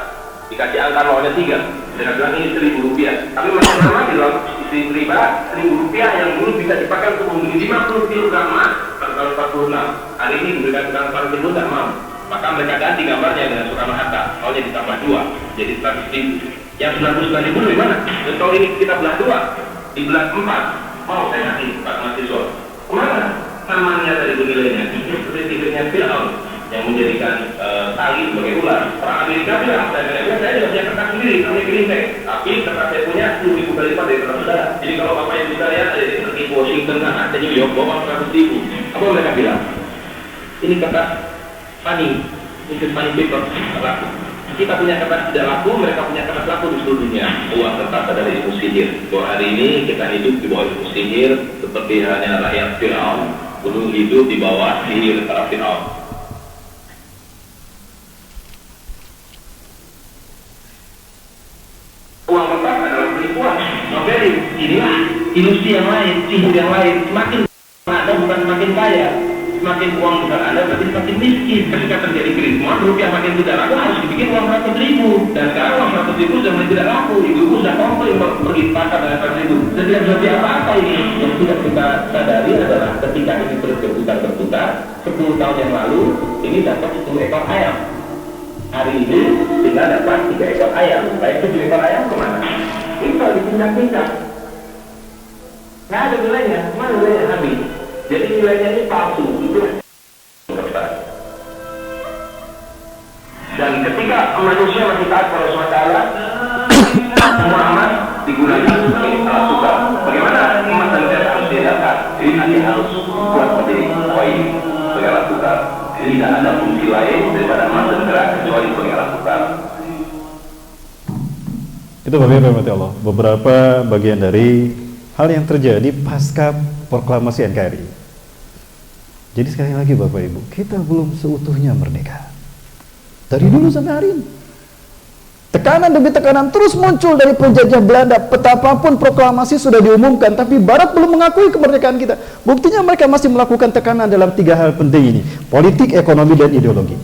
dikasih angka nolnya 3, dengan bilang ini 1000 rupiah. Tapi masih sama di dalam isi riba 1000 rupiah yang dulu bisa dipakai untuk membeli 50 kg emas pada tahun 46. Hari ini diberikan tukang parkir dulu tidak mau. Maka mereka ganti gambarnya dengan Soekarno-Hatta, nolnya ditambah 2, jadi 100.000. Yang 99.000 dari mana? Dan tahun ini kita belah 2, dibelah 4. Mau saya kasih Pak Mahasiswa. Kemana? Namanya dari nilainya, itu seperti tidurnya Fir'aun yang menjadikan tali sebagai ular. Orang Amerika bilang, saya juga punya kertas sendiri, namanya green bag. Tapi kertas saya punya 10.000 kali lipat dari kertas saudara. Jadi kalau bapak yang bisa lihat, ada di Washington, ada di New York, bawa 100.000. Apa mereka bilang? Ini kertas funny, ini funny paper, laku. Kita punya kertas tidak laku, mereka punya kertas laku di seluruh dunia. Uang kertas adalah ilmu sihir. Bahwa hari ini kita hidup di bawah ilmu sihir, seperti halnya rakyat Fir'aun, dulu hidup di bawah sihir para Fir'aun. Uang kertas adalah penipuan. Novel inilah ilusi yang lain, sihir yang lain. Semakin Anda bukan semakin kaya, semakin uang besar Anda berarti semakin miskin. Ketika terjadi krisis, rupiah makin tidak laku, harus dibikin uang 100.000. Dan sekarang uang 100.000 sudah mulai tidak laku. Ibu-ibu sudah komplain pergi ke pasar dengan 100.000. Dan tidak berarti apa-apa ini. Yang tidak kita sadari adalah ketika ini terus berputar-berputar, 10 tahun yang lalu ini dapat 10 ekor ayam. Hari ini tinggal dapat 3 ekor ayam. Baik 7 ekor ayam kemana? Itu dipindah-pindah. Nggak ada nilainya, mana nilainya habis. Jadi nilainya ini palsu. Itu kertas. Dan ketika manusia masih taat pada SWT, semua emas digunakan sebagai alat tukar. Bagaimana emas dan perak harus diadakan? Jadi nanti harus buat menjadi koin sebagai alat tukar. Jadi tidak ada fungsi lain daripada emas dan perak kecuali sebagai alat tukar. Itu Bapak Ibu rahmati Allah, beberapa bagian dari hal yang terjadi pasca proklamasi NKRI. Jadi sekali lagi Bapak Ibu, kita belum seutuhnya merdeka. Dari dulu sampai hari ini. Tekanan demi tekanan terus muncul dari penjajah Belanda. Betapapun proklamasi sudah diumumkan, tapi Barat belum mengakui kemerdekaan kita. Buktinya mereka masih melakukan tekanan dalam 3 hal penting ini: politik, ekonomi, dan ideologi.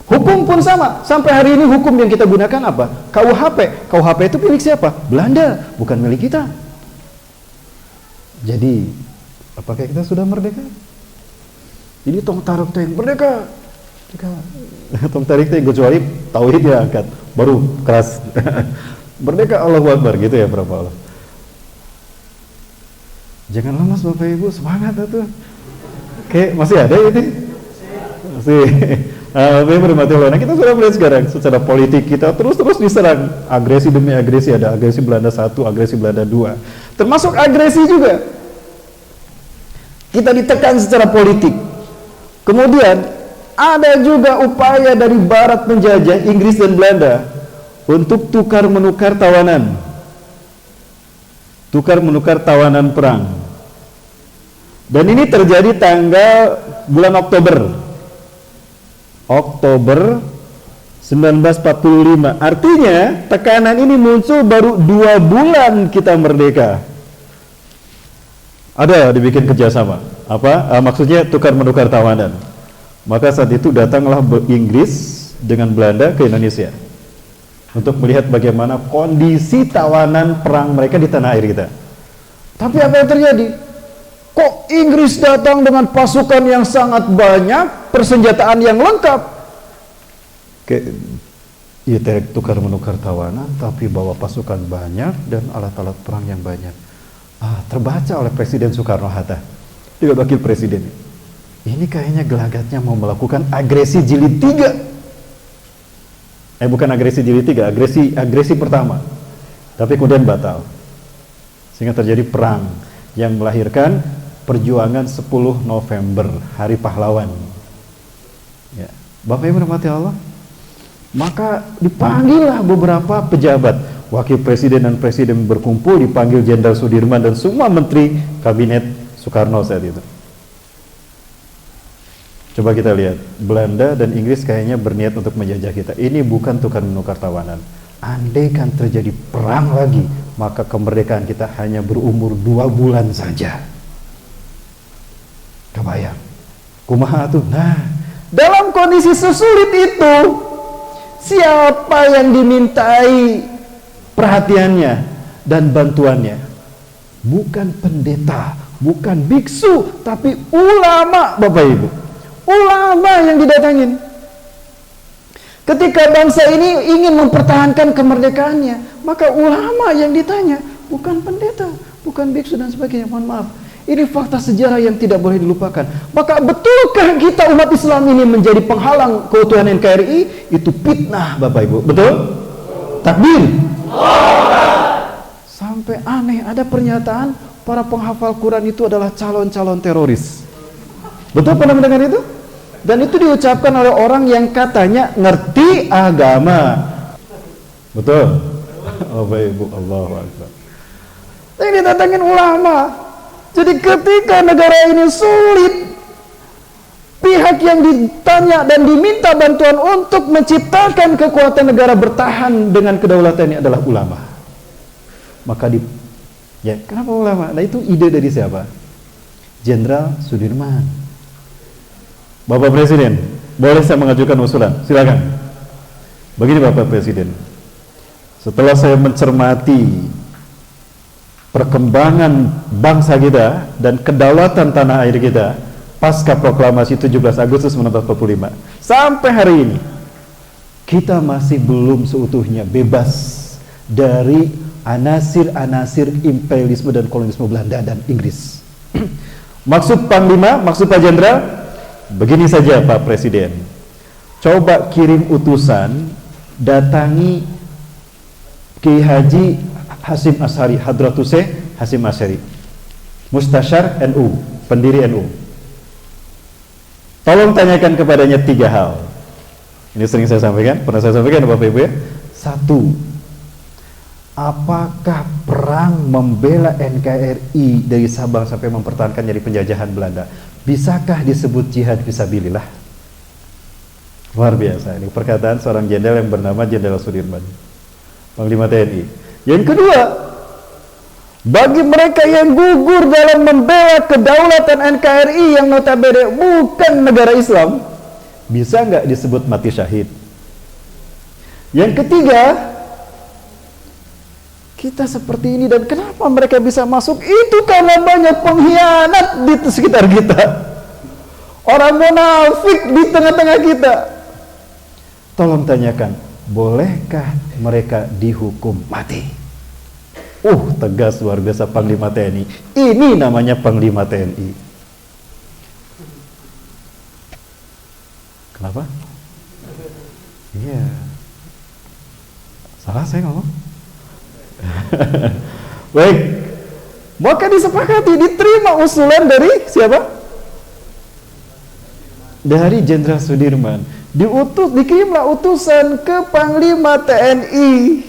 Hukum pun sama. Sampai hari ini hukum yang kita gunakan apa? KUHP. KUHP itu milik siapa? Belanda, bukan milik kita. Jadi, apakah kita sudah merdeka? Ini tong tarik teng merdeka. Tong tarik teng kecuali tauhid ya angkat, baru keras. Merdeka, Allahu Akbar gitu ya berapa Allah. Jangan lemas Bapak Ibu, semangat itu. Oke, masih ada ini? Masih. Bapak Ibu bermati Allah. Nah, kita sudah melihat sekarang secara politik kita terus diserang, agresi demi agresi. Ada agresi Belanda 1, agresi Belanda 2. Termasuk agresi juga. Kita ditekan secara politik. Kemudian ada juga upaya dari Barat menjajah Inggris dan Belanda untuk tukar menukar tawanan perang. Dan ini terjadi tanggal bulan Oktober 1945. Artinya tekanan ini muncul baru 2 bulan kita merdeka. Ada dibikin kerjasama. Maksudnya tukar menukar tawanan. Maka saat itu datanglah Inggris dengan Belanda ke Indonesia untuk melihat bagaimana kondisi tawanan perang mereka di tanah air kita. Tapi apa yang terjadi? Kok Inggris datang dengan pasukan yang sangat banyak, persenjataan yang lengkap? Tukar menukar tawanan, tapi bawa pasukan banyak dan alat-alat perang yang banyak. Terbaca oleh Presiden Soekarno-Hatta, juga wakil presiden. Ini kayaknya gelagatnya mau melakukan agresi jilid 3. Bukan agresi jilid 3, agresi pertama. Tapi kemudian batal. Sehingga terjadi perang yang melahirkan perjuangan 10 November, Hari Pahlawan. Ya. Bapak Ibu rahmati Allah. Maka dipanggillah beberapa pejabat. Wakil presiden dan presiden berkumpul, dipanggil Jenderal Sudirman dan semua menteri kabinet Soekarno saat itu. Coba kita lihat, Belanda dan Inggris kayaknya berniat untuk menjajah kita. Ini bukan tukar menukar tawanan. Andaikan terjadi perang lagi, maka kemerdekaan kita hanya berumur 2 bulan saja. Kebayang? Kumaha tuh? Nah, dalam kondisi sesulit itu, siapa yang dimintai perhatiannya dan bantuannya? Bukan pendeta, bukan biksu, tapi ulama, Bapak Ibu. Ulama yang didatangin. Ketika bangsa ini ingin mempertahankan kemerdekaannya, maka ulama yang ditanya, bukan pendeta, bukan biksu dan sebagainya. Mohon maaf, ini fakta sejarah yang tidak boleh dilupakan. Maka betulkah kita umat Islam ini menjadi penghalang keutuhan NKRI? Itu fitnah, Bapak Ibu. Betul? Takbir. Sampai aneh, ada pernyataan para penghafal Quran itu adalah calon-calon teroris. Betul pernah mendengar itu? Dan itu diucapkan oleh orang yang katanya ngerti agama. Betul? Bapak Ibu, Allahu Akbar. Ini datangin ulama. Jadi ketika negara ini sulit, pihak yang ditanya dan diminta bantuan untuk menciptakan kekuatan negara bertahan dengan kedaulatannya adalah ulama. Maka kenapa ulama? Nah, itu ide dari siapa? Jenderal Sudirman. Bapak Presiden, boleh saya mengajukan usulan? Silakan. Begini Bapak Presiden, setelah saya mencermati perkembangan bangsa kita dan kedaulatan tanah air kita pasca proklamasi 17 Agustus 1945 sampai hari ini, kita masih belum seutuhnya bebas dari anasir-anasir imperialisme dan kolonialisme Belanda dan Inggris. Maksud Panglima, maksud Pak Jenderal, begini saja Pak Presiden, coba kirim utusan, datangi Kiai Haji Hasyim Asy'ari, Hadratus Syekh Hasyim Asy'ari, Mustasyar NU, pendiri NU. Tolong tanyakan kepadanya 3 hal. Ini sering saya sampaikan, pernah saya sampaikan Bapak Ibu ya. 1. Apakah perang membela NKRI dari Sabang sampai mempertahankan dari penjajahan Belanda bisakah disebut jihad fisabilillah? Luar biasa, ini perkataan seorang jenderal yang bernama Jenderal Sudirman, Panglima TNI. Yang kedua, bagi mereka yang gugur dalam membela kedaulatan NKRI yang notabene bukan negara Islam, bisa nggak disebut mati syahid? Yang ketiga, kita seperti ini dan kenapa mereka bisa masuk? Itu karena banyak pengkhianat di sekitar kita, orang munafik di tengah-tengah kita. Tolong tanyakan, bolehkah mereka dihukum mati? Tegas luar biasa Panglima TNI. Ini namanya Panglima TNI. Kenapa? Iya. Salah saya ngomong? Baik. Maka disepakati, diterima usulan dari siapa? Dari Jenderal Sudirman. Dikirimlah utusan ke Panglima TNI.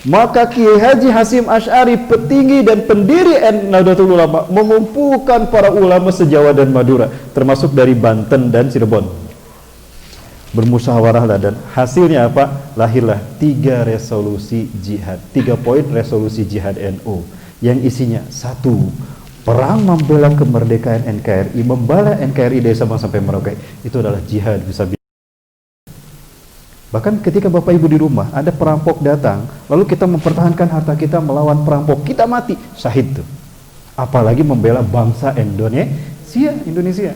Maka Kiai Haji Hasyim Asy'ari, petinggi dan pendiri Nahdlatul Ulama, mengumpulkan para ulama se-Jawa dan Madura, termasuk dari Banten dan Cirebon. Bermusyawarahlah dan hasilnya apa? Lahirlah 3 resolusi jihad, 3 poin resolusi jihad NU yang isinya 1, perang membela kemerdekaan NKRI, membela NKRI dari Sabang sampai Merauke. Itu adalah jihad bisa. Bahkan ketika Bapak Ibu di rumah ada perampok datang, lalu kita mempertahankan harta kita melawan perampok, kita mati, syahid tuh. Apalagi membela bangsa Indonesia.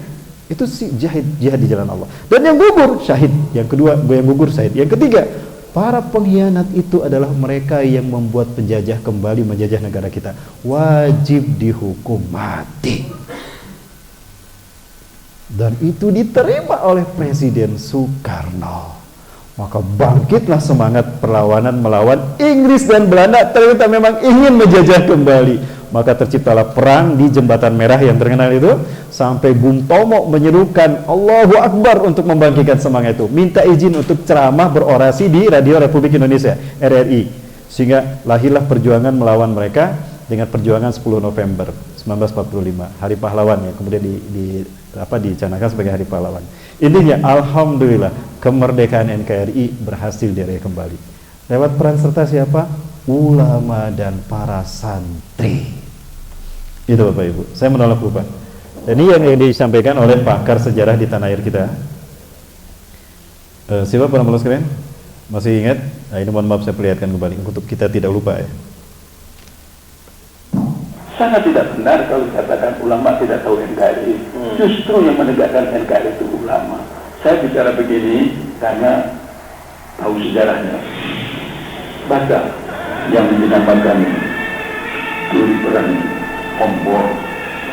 Itu sih jihad di jalan Allah. Dan yang gugur syahid. Yang kedua, yang gugur syahid. Yang ketiga, para pengkhianat itu adalah mereka yang membuat penjajah kembali menjajah negara kita, wajib dihukum mati. Dan itu diterima oleh Presiden Soekarno. Maka bangkitlah semangat perlawanan melawan Inggris dan Belanda. Ternyata memang ingin menjajah kembali. Maka terciptalah perang di Jembatan Merah yang terkenal itu, sampai Bung Tomo menyerukan Allahu Akbar untuk membangkitkan semangat itu. Minta izin untuk ceramah berorasi di Radio Republik Indonesia, RRI. Sehingga lahirlah perjuangan melawan mereka dengan perjuangan 10 November 1945, Hari Pahlawan ya, kemudian dicanangkan sebagai Hari Pahlawan. Intinya, alhamdulillah, kemerdekaan NKRI berhasil diraih kembali. Lewat peran serta siapa? Ulama dan para santri. Itu Bapak Ibu, saya menolak lupa. Dan ini yang disampaikan oleh pakar sejarah di tanah air kita. Siapa para pemirsa sekalian? Masih ingat? Nah, ini mohon maaf saya perlihatkan kembali untuk kita tidak lupa ya. Sangat tidak benar kalau dikatakan ulama tidak tahu NKRI. Justru yang menegakkan NKRI itu ulama. Saya bicara begini karena tahu sejarahnya. Baca yang dinamakan teori perang Ombor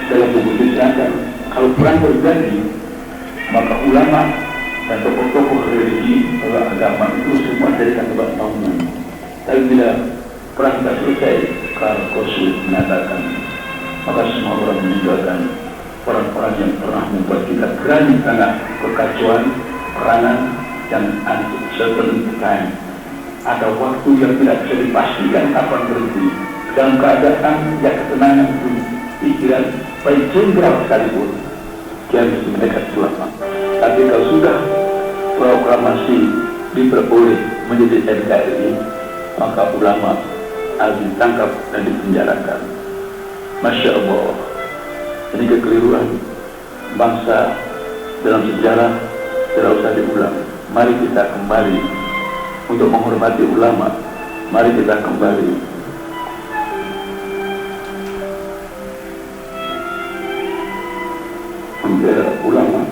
dalam buku diterangkan kalau perang terjadi maka ulama dan tokoh-tokoh religi atau agama itu semua jadikan tempat bangunan. Tapi bila perang tak selesai, Karl Kosul mengatakan maka semua orang meninggalkan orang-orang yang pernah membuat kita gerani karena kekacauan, perangan dan uncertain time. Ada waktu yang tidak bisa dipastikan kapan berhenti. Dalam keadaan yang ketenangan itu pikiran baik jenderal sekalipun dia mesti mendekat ulama. Tapi kalau sudah proklamasi diperboleh menjadi NKRI, maka ulama harus ditangkap dan dipenjarakan. Masya Allah, ini kekeliruan bangsa dalam sejarah tidak usah diulang. Mari kita kembali untuk menghormati ulama. Mari kita kembali membela ulama.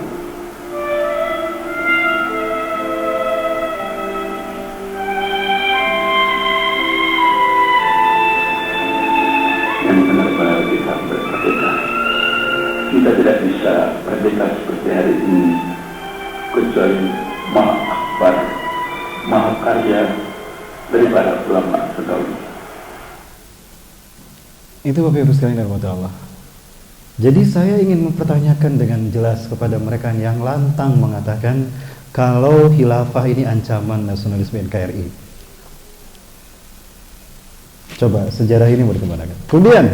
Yang benar-benar kita merdeka. Kita tidak bisa merdeka seperti hari ini kecuali Maha Akbar, Maha Karya daripada ulama terdahulu. Itu Bapak Ibu sekalian dari Allah. Jadi saya ingin mempertanyakan dengan jelas kepada mereka yang lantang mengatakan kalau khilafah ini ancaman nasionalisme NKRI. Coba sejarah ini mau dikembangkan. Kemudian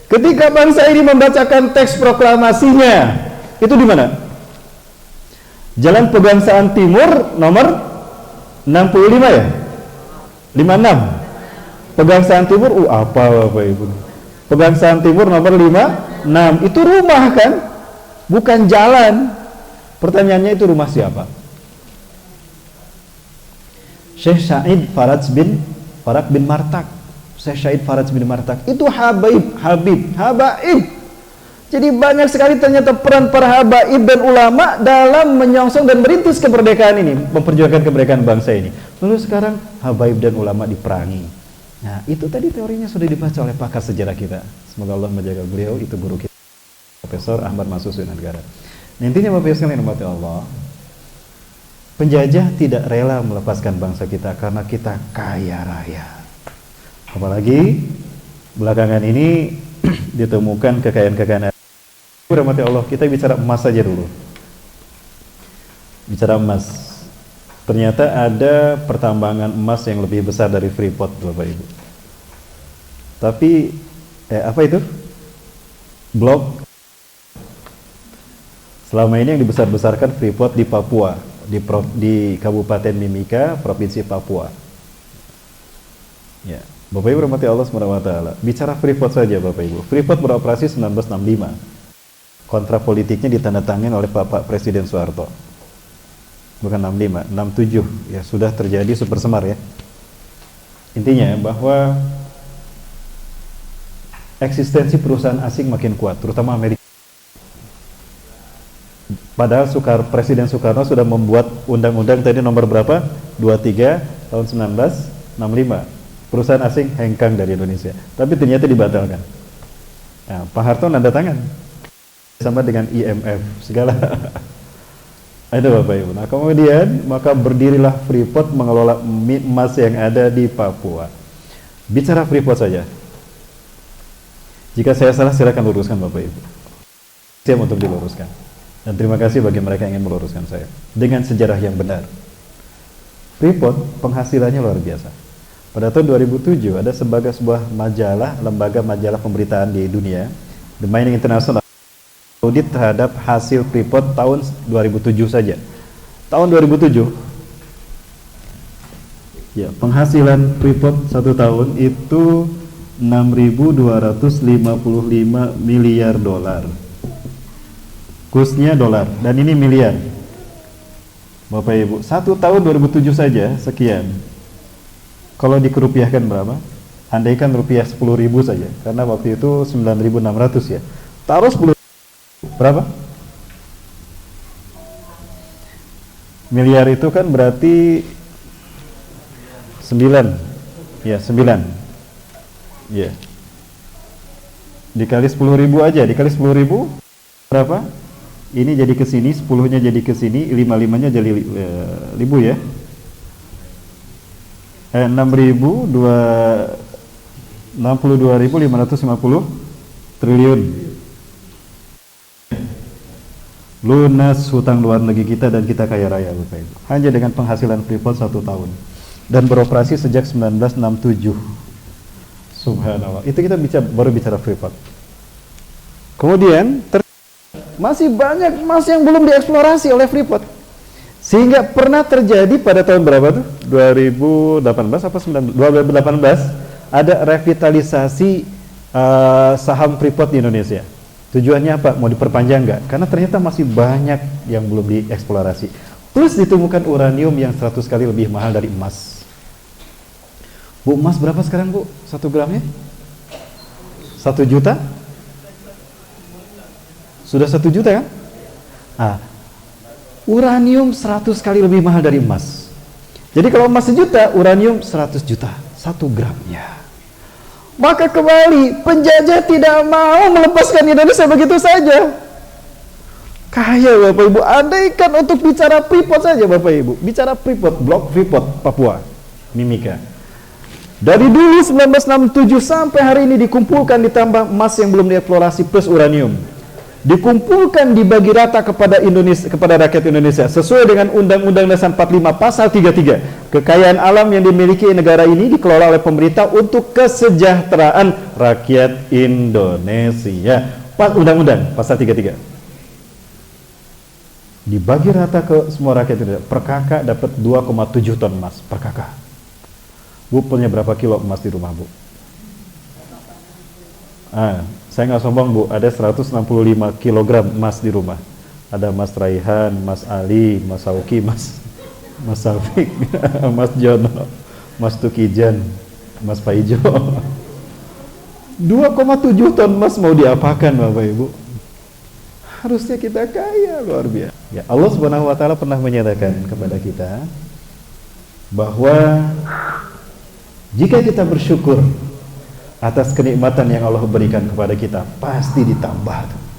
ketika bangsa ini membacakan teks proklamasinya Itu di mana? Jalan Pegangsaan Timur nomor 65 ya? 56. Pegangsaan Timur, apa Bapak Ibu? Pegangsaan Timur nomor 56. Itu rumah kan? Bukan jalan. Pertanyaannya itu rumah siapa? Syekh Said Faraj bin Martak. Syekh Said Faraj bin Martak itu Habaib. Jadi banyak sekali ternyata peran para habaib dan ulama dalam menyongsong dan merintis kemerdekaan ini, memperjuangkan kemerdekaan bangsa ini. Lalu sekarang habaib dan ulama diperangi. Nah, itu tadi teorinya sudah dibaca oleh pakar sejarah kita. Semoga Allah menjaga beliau, itu guru kita, Profesor Ahmad Masud Negara. Nah, intinya Bapak Ibu sekalian rahmati Allah, penjajah tidak rela melepaskan bangsa kita karena kita kaya raya. Apalagi belakangan ini ditemukan kekayaan-kekayaan. Rahmati Allah, kita bicara emas saja dulu. Bicara emas. Ternyata ada pertambangan emas yang lebih besar dari Freeport, Bapak Ibu. Tapi apa itu? Blok. Selama ini yang dibesar-besarkan Freeport di Papua, di Kabupaten Mimika, Provinsi Papua. Ya, Bapak Ibu rahmati Allah SWT. Bicara Freeport saja Bapak Ibu. Freeport beroperasi 1965. Kontrak politiknya ditandatangani oleh Bapak Presiden Soeharto. Bukan 65, 67. Ya, sudah terjadi super semar ya. Intinya bahwa eksistensi perusahaan asing makin kuat, terutama Amerika. Padahal Presiden Soekarno sudah membuat undang-undang tadi nomor berapa? 23 tahun 1965. Perusahaan asing hengkang dari Indonesia. Tapi ternyata dibatalkan. Nah, Pak Harto nanda tangan. Sama dengan IMF, segala. Ada Bapak Ibu. Nah, kemudian maka berdirilah Freeport mengelola emas yang ada di Papua. Bicara Freeport saja. Jika saya salah silakan luruskan Bapak Ibu. Siap untuk diluruskan. Dan terima kasih bagi mereka yang ingin meluruskan saya dengan sejarah yang benar. Freeport penghasilannya luar biasa. Pada tahun 2007 ada sebuah majalah, lembaga majalah pemberitaan di dunia, The Mining International, audit terhadap hasil Freeport tahun 2007 saja. Tahun 2007 ya, penghasilan Freeport satu tahun itu 6.255 miliar dolar. Kursnya dolar dan ini miliar. Bapak Ibu, satu tahun 2007 saja sekian. Kalau dikerupiahkan berapa? Andaikan rupiah 10.000 saja, karena waktu itu 9.600 ya. Taruh 10 berapa? Miliar itu kan berarti 9. Ya, 9. Ya. Dikali 10.000 aja, dikali 10.000 berapa? Ini jadi ke sini, 10-nya jadi ke sini, 5-5-nya jadi 1.000 ya. 62.550 triliun. Lunas hutang luar negeri kita dan kita kaya raya Bapak Ibu. Hanya dengan penghasilan Freeport satu tahun. Dan beroperasi sejak 1967. Subhanallah. Itu kita baru bicara Freeport. Kemudian masih banyak emas yang belum dieksplorasi oleh Freeport. Sehingga pernah terjadi pada tahun berapa tuh? 2018 apa 2018 ada revitalisasi saham Freeport di Indonesia. Tujuannya apa? Mau diperpanjang nggak? Karena ternyata masih banyak yang belum dieksplorasi. Plus ditemukan uranium yang 100 kali lebih mahal dari emas. Bu, emas berapa sekarang Bu? 1 gramnya? 1 juta? Sudah 1 juta kan? Uranium 100 kali lebih mahal dari emas. Jadi kalau emas 1 juta, uranium 100 juta 1 gramnya. Maka kembali penjajah tidak mau melepaskan Indonesia begitu saja. Kaya Bapak Ibu, andaikan untuk bicara Freeport saja Bapak Ibu, bicara Freeport, blok Freeport Papua Mimika. Dari dulu 1967 sampai hari ini dikumpulkan ditambah emas yang belum dieksplorasi plus uranium. Dikumpulkan dibagi rata kepada Indonesia, kepada rakyat Indonesia sesuai dengan Undang-Undang Dasar 45 pasal 33. Kekayaan alam yang dimiliki negara ini dikelola oleh pemerintah untuk kesejahteraan rakyat Indonesia. Undang-Undang pasal 33. dibagi rata ke semua rakyat Indonesia. Per kakak dapat 2,7 ton emas per kakak. Bu punya berapa kilo emas di rumah, Bu? Saya nggak sombong, Bu, ada 165 kilogram emas di rumah. Ada Mas Raihan, Mas Ali, Mas Sauki, Mas Safik, Mas Jono, Mas Tukijan, Mas Paijo. 2,7 ton emas mau diapakan, Bapak Ibu? Harusnya kita kaya, luar biasa. Ya, Allah Subhanahu wa taala pernah menyatakan kepada kita bahwa jika kita bersyukur atas kenikmatan yang Allah berikan kepada kita, pasti ditambah.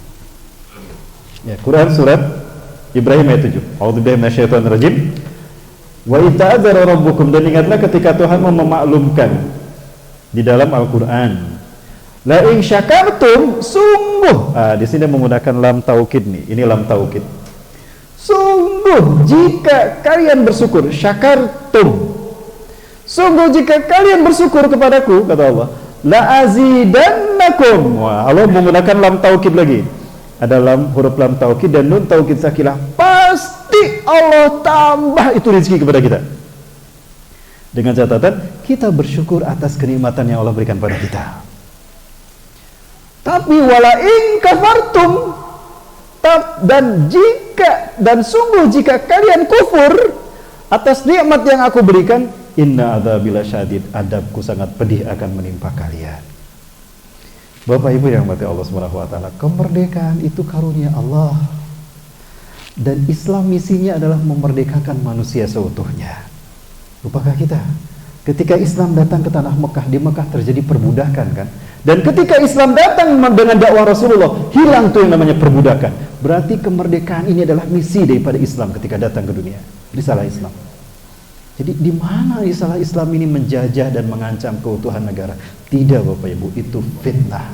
Ya, Quran surat Ibrahim ayat 7. A'udzubillahi minasyaitonirrajim. Wa ita'adzara rabbukum, dan ingatlah ketika Tuhan memaklumkan di dalam Al-Qur'an, la in syakartum, sungguh, di sini menggunakan lam taukid nih. Ini lam taukid. Sungguh jika kalian bersyukur, syakartum. Sungguh jika kalian bersyukur kepadaku, kata Allah, la azidannakum. Wah, Allah menggunakan lam taukid lagi. Ada huruf lam taukid dan nun taukid sakilah. Pasti Allah tambah itu rezeki kepada kita. Dengan catatan kita bersyukur atas kenikmatan yang Allah berikan pada kita. Tapi wala in kafartum, dan sungguh jika kalian kufur atas nikmat yang aku berikan, inna adzabila syadid, adabku sangat pedih akan menimpa kalian. Bapak Ibu yang mati Allah Subhanahu wa taala, kemerdekaan itu karunia Allah. Dan Islam misinya adalah memerdekakan manusia seutuhnya. Lupakah kita? Ketika Islam datang ke tanah Mekah, di Mekah terjadi perbudakan kan? Dan ketika Islam datang dengan dakwah Rasulullah, hilang tuh yang namanya perbudakan. Berarti kemerdekaan ini adalah misi daripada Islam ketika datang ke dunia. Risalah Islam. Jadi di mana risalah Islam ini menjajah dan mengancam keutuhan negara? Tidak, Bapak Ibu, itu fitnah.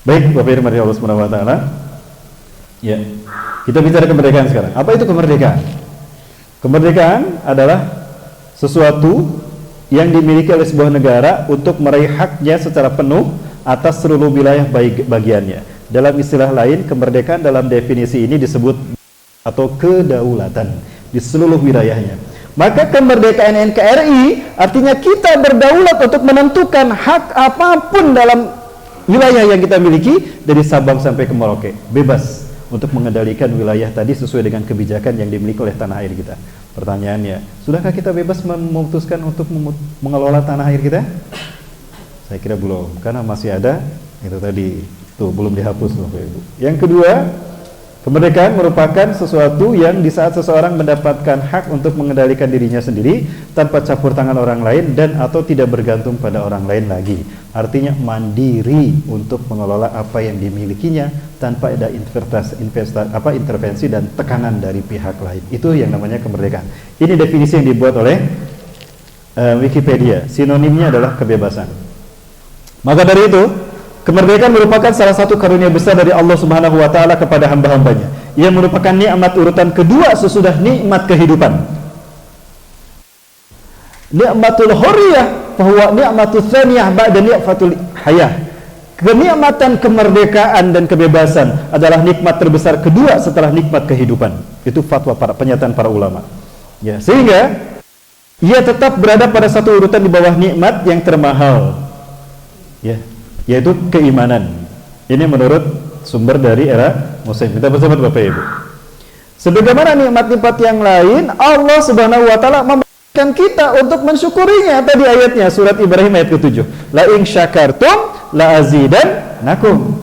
Baik, Bapak Ibu dari Allah Subhanahu wa taala. Ya. Kita bicara kemerdekaan sekarang. Apa itu kemerdekaan? Kemerdekaan adalah sesuatu yang dimiliki oleh sebuah negara untuk meraih haknya secara penuh atas seluruh wilayah bagiannya. Dalam istilah lain, kemerdekaan dalam definisi ini disebut atau kedaulatan di seluruh wilayahnya. Maka kemerdekaan NKRI artinya kita berdaulat untuk menentukan hak apapun dalam wilayah yang kita miliki dari Sabang sampai ke Merauke, bebas untuk mengendalikan wilayah tadi sesuai dengan kebijakan yang dimiliki oleh tanah air kita. Pertanyaannya, sudahkah kita bebas memutuskan untuk mengelola tanah air kita? Saya kira belum, karena masih ada itu tadi, tuh belum dihapus Bapak Ibu. Yang kedua, kemerdekaan merupakan sesuatu yang di saat seseorang mendapatkan hak untuk mengendalikan dirinya sendiri tanpa campur tangan orang lain dan atau tidak bergantung pada orang lain lagi. Artinya mandiri untuk mengelola apa yang dimilikinya tanpa ada intervensi dan tekanan dari pihak lain. Itu yang namanya kemerdekaan. Ini definisi yang dibuat oleh Wikipedia. Sinonimnya adalah kebebasan. Maka dari itu, kemerdekaan merupakan salah satu karunia besar dari Allah Subhanahu wa taala kepada hamba-hambanya. Ia merupakan nikmat urutan kedua sesudah nikmat kehidupan. Nikmatul hurriyah bahwa nikmatul tsaniyah ba'da nikmatul hayah. Kenikmatan kemerdekaan dan kebebasan adalah nikmat terbesar kedua setelah nikmat kehidupan. Itu fatwa pernyataan para ulama. Ya, sehingga ia tetap berada pada satu urutan di bawah nikmat yang termahal. Ya, yaitu keimanan. Ini menurut sumber dari era Muslim. Kita bersama Bapak Ibu. Sebagaimana nikmat-nikmat yang lain, Allah Subhanahu wa taala memberikan kita untuk mensyukurinya. Tadi ayatnya surat Ibrahim ayat ke-7. La in syakartum la azidannakum.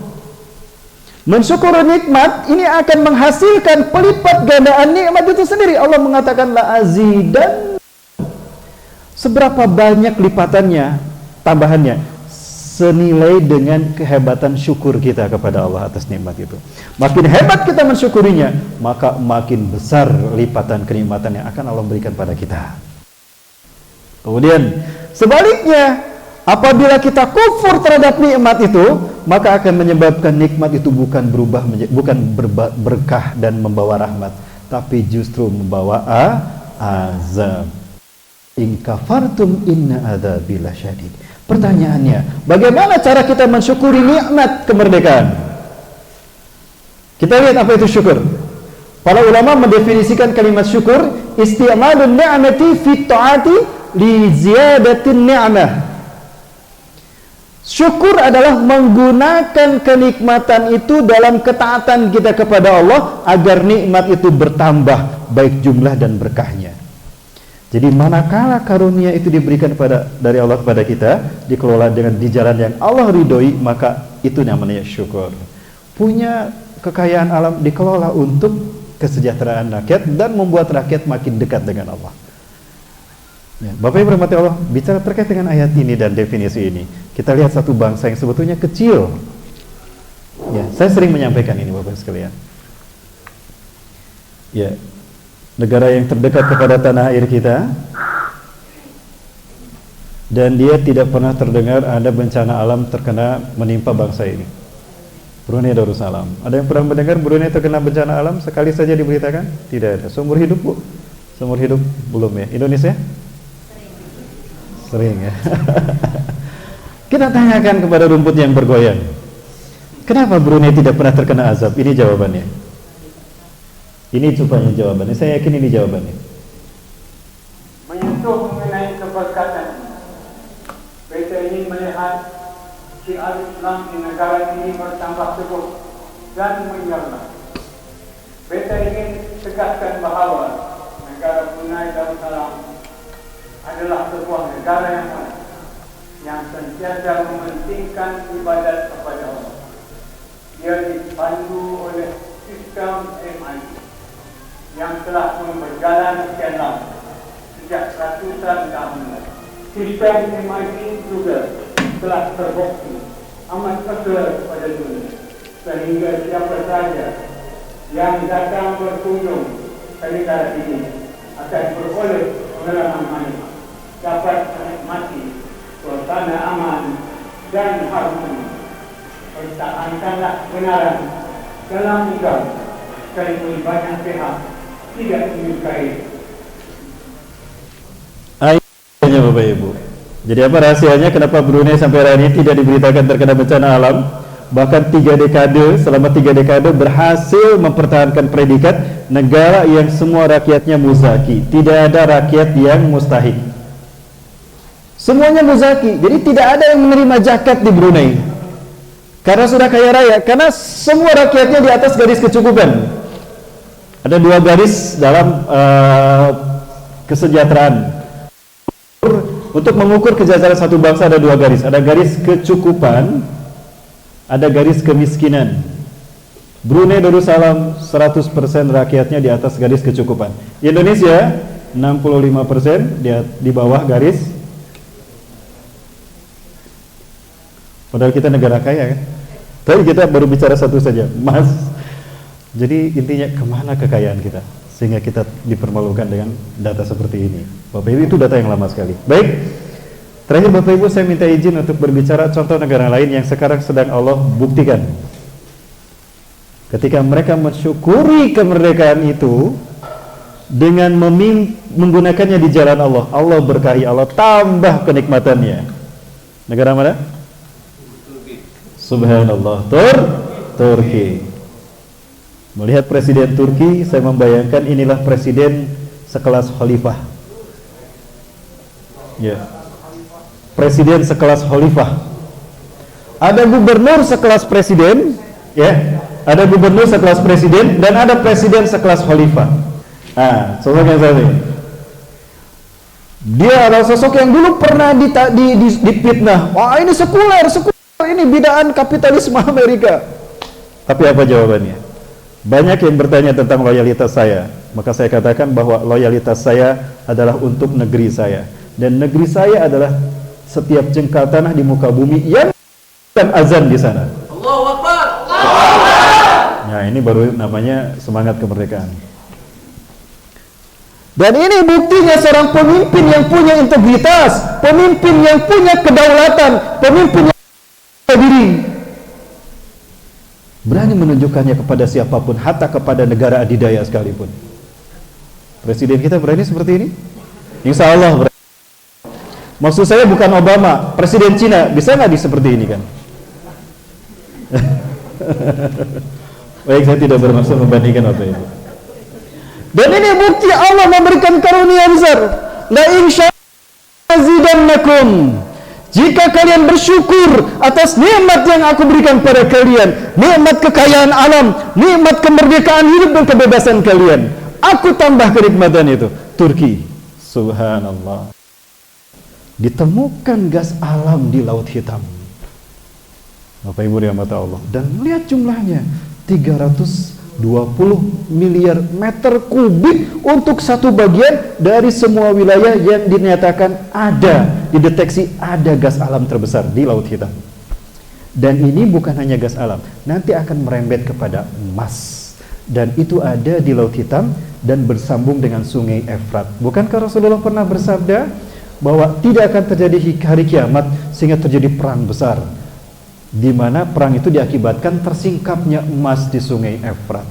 Mensyukuri nikmat ini akan menghasilkan pelipat gandaan nikmat itu sendiri. Allah mengatakan la azidan. Seberapa banyak lipatannya, tambahannya? Senilai dengan kehebatan syukur kita kepada Allah atas nikmat itu. Makin hebat kita mensyukurinya, maka makin besar lipatan kenikmatan yang akan Allah berikan pada kita. Kemudian sebaliknya, apabila kita kufur terhadap nikmat itu, maka akan menyebabkan nikmat itu bukan berkah dan membawa rahmat, tapi justru membawa azab. In kafartum inna adzabi lasyadid. Pertanyaannya, bagaimana cara kita mensyukuri nikmat kemerdekaan? Kita lihat apa itu syukur. Para ulama mendefinisikan kalimat syukur, isti'malun ni'mati fi ta'ati li ziyadatin ni'mah. Syukur adalah menggunakan kenikmatan itu dalam ketaatan kita kepada Allah agar nikmat itu bertambah baik jumlah dan berkahnya. Jadi manakala karunia itu diberikan dari Allah kepada kita, dikelola dengan di jalan yang Allah ridhoi, maka itu namanya syukur. Punya kekayaan alam dikelola untuk kesejahteraan rakyat dan membuat rakyat makin dekat dengan Allah. Ya, Bapak Ibu rahmati Allah, bicara terkait dengan ayat ini dan definisi ini, kita lihat satu bangsa yang sebetulnya kecil. Ya, saya sering menyampaikan ini Bapak sekalian. Ya, negara yang terdekat kepada tanah air kita, dan dia tidak pernah terdengar ada bencana alam terkena menimpa bangsa ini. Brunei Darussalam. Ada yang pernah mendengar Brunei terkena bencana alam sekali saja diberitakan? Tidak ada. Seumur hidup Bu? Seumur hidup belum ya. Indonesia? Sering ya. Kita tanyakan kepada rumput yang bergoyang, kenapa Brunei tidak pernah terkena azab? Ini jawabannya. Ini rupanya jawabannya. Saya yakin ini jawabannya. Menyentuh mengenai keberkatan, beta ingin melihat syiar Islam di negara ini bertambah teguh dan menyerah. Beta ingin tegaskan bahawa negara Brunei Darussalam adalah sebuah negara yang sentiasa mementingkan ibadat kepada Allah. Ia dipandu oleh sistem MIT yang telah pun berjalan sekian lama, sejak ratusan tahun. Sistem MIT juga telah terbukti amat besar pada dunia, sehingga siapa saja yang datang berkunjung ke negara ini akan beroleh pengalaman manis, dapat menikmati suasana aman dan harmoni. Pertahankanlah kebenaran dalam agama, sekalipun banyak pihak tidak menyukai. Ayatnya Bapak Ibu. Jadi apa rahasianya kenapa Brunei sampai hari ini tidak diberitakan terkena bencana alam? Bahkan 3 dekade, selama 3 dekade berhasil mempertahankan predikat negara yang semua rakyatnya muzaki. Tidak ada rakyat yang mustahik. Semuanya muzaki. Jadi tidak ada yang menerima zakat di Brunei. Karena sudah kaya raya, karena semua rakyatnya di atas garis kecukupan. Ada 2 garis dalam kesejahteraan. Untuk mengukur kesejahteraan satu bangsa ada 2 garis. Ada garis kecukupan, ada garis kemiskinan. Brunei Darussalam 100% rakyatnya di atas garis kecukupan. Indonesia 65% di bawah garis. Padahal kita negara kaya kan. Tapi kita baru bicara satu saja, emas. Jadi intinya kemana kekayaan kita sehingga kita dipermalukan dengan data seperti ini. Bapak Ibu, itu data yang lama sekali. Baik, terakhir Bapak Ibu saya minta izin untuk berbicara contoh negara lain yang sekarang sedang Allah buktikan. Ketika mereka mensyukuri kemerdekaan itu dengan menggunakannya di jalan Allah, Allah berkahi, Allah tambah kenikmatannya. Negara mana? Subhanallah, Turki. Melihat presiden Turki, saya membayangkan inilah presiden sekelas khalifah. Ya. Presiden sekelas khalifah. Ada gubernur sekelas presiden, ya. Ada gubernur sekelas presiden dan ada presiden sekelas khalifah. Nah, sosok yang satu. Dia adalah sosok yang dulu pernah dipitnah. Wah, ini sekuler, ini bidaan kapitalisme Amerika. Tapi apa jawabannya? Banyak yang bertanya tentang loyalitas saya. Maka saya katakan bahwa loyalitas saya adalah untuk negeri saya. Dan negeri saya adalah setiap jengkal tanah di muka bumi yang dan azan di sana. Allahu Akbar. Nah, ini baru namanya semangat kemerdekaan. Dan ini buktinya seorang pemimpin yang punya integritas, pemimpin yang punya kedaulatan, pemimpin yang diri, berani menunjukkannya kepada siapapun, hatta kepada negara adidaya sekalipun. Presiden kita berani seperti ini? Insya Allah berani. Maksud saya bukan Obama, Presiden Cina bisa nggak seperti ini kan? Baik, saya tidak bermaksud membandingkan apa itu. Dan ini bukti Allah memberikan karunia besar. La in syazidannakum. Jika kalian bersyukur atas nikmat yang aku berikan pada kalian, nikmat kekayaan alam, nikmat kemerdekaan hidup dan kebebasan kalian, aku tambah kenikmatan itu. Turki, subhanallah, ditemukan gas alam di Laut Hitam. Bapak Ibu dirahmati Allah, dan lihat jumlahnya 320 miliar meter kubik untuk satu bagian dari semua wilayah yang dinyatakan ada, dideteksi ada gas alam terbesar di Laut Hitam. Dan ini bukan hanya gas alam, nanti akan merembet kepada emas, dan itu ada di Laut Hitam dan bersambung dengan Sungai Efrat. Bukankah Rasulullah pernah bersabda bahwa tidak akan terjadi hari kiamat sehingga terjadi perang besar, di mana perang itu diakibatkan tersingkapnya emas di Sungai Efrat.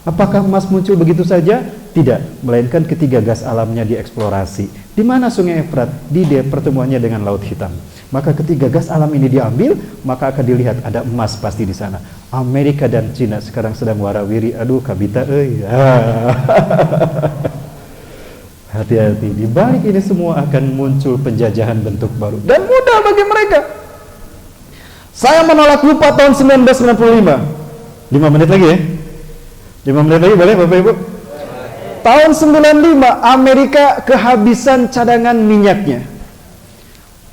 Apakah emas muncul begitu saja? Tidak, melainkan ketika gas alamnya dieksplorasi. Di mana Sungai Efrat? Di pertemuannya dengan Laut Hitam. Maka ketika gas alam ini diambil, maka akan dilihat ada emas pasti di sana. Amerika dan Cina sekarang sedang warawiri, aduh kabita hati-hati, di balik ini semua akan muncul penjajahan bentuk baru dan mudah bagi mereka. Saya menolak lupa tahun 1995. 5 menit lagi ya? 5 menit lagi boleh Bapak Ibu? Tahun 95 Amerika kehabisan cadangan minyaknya.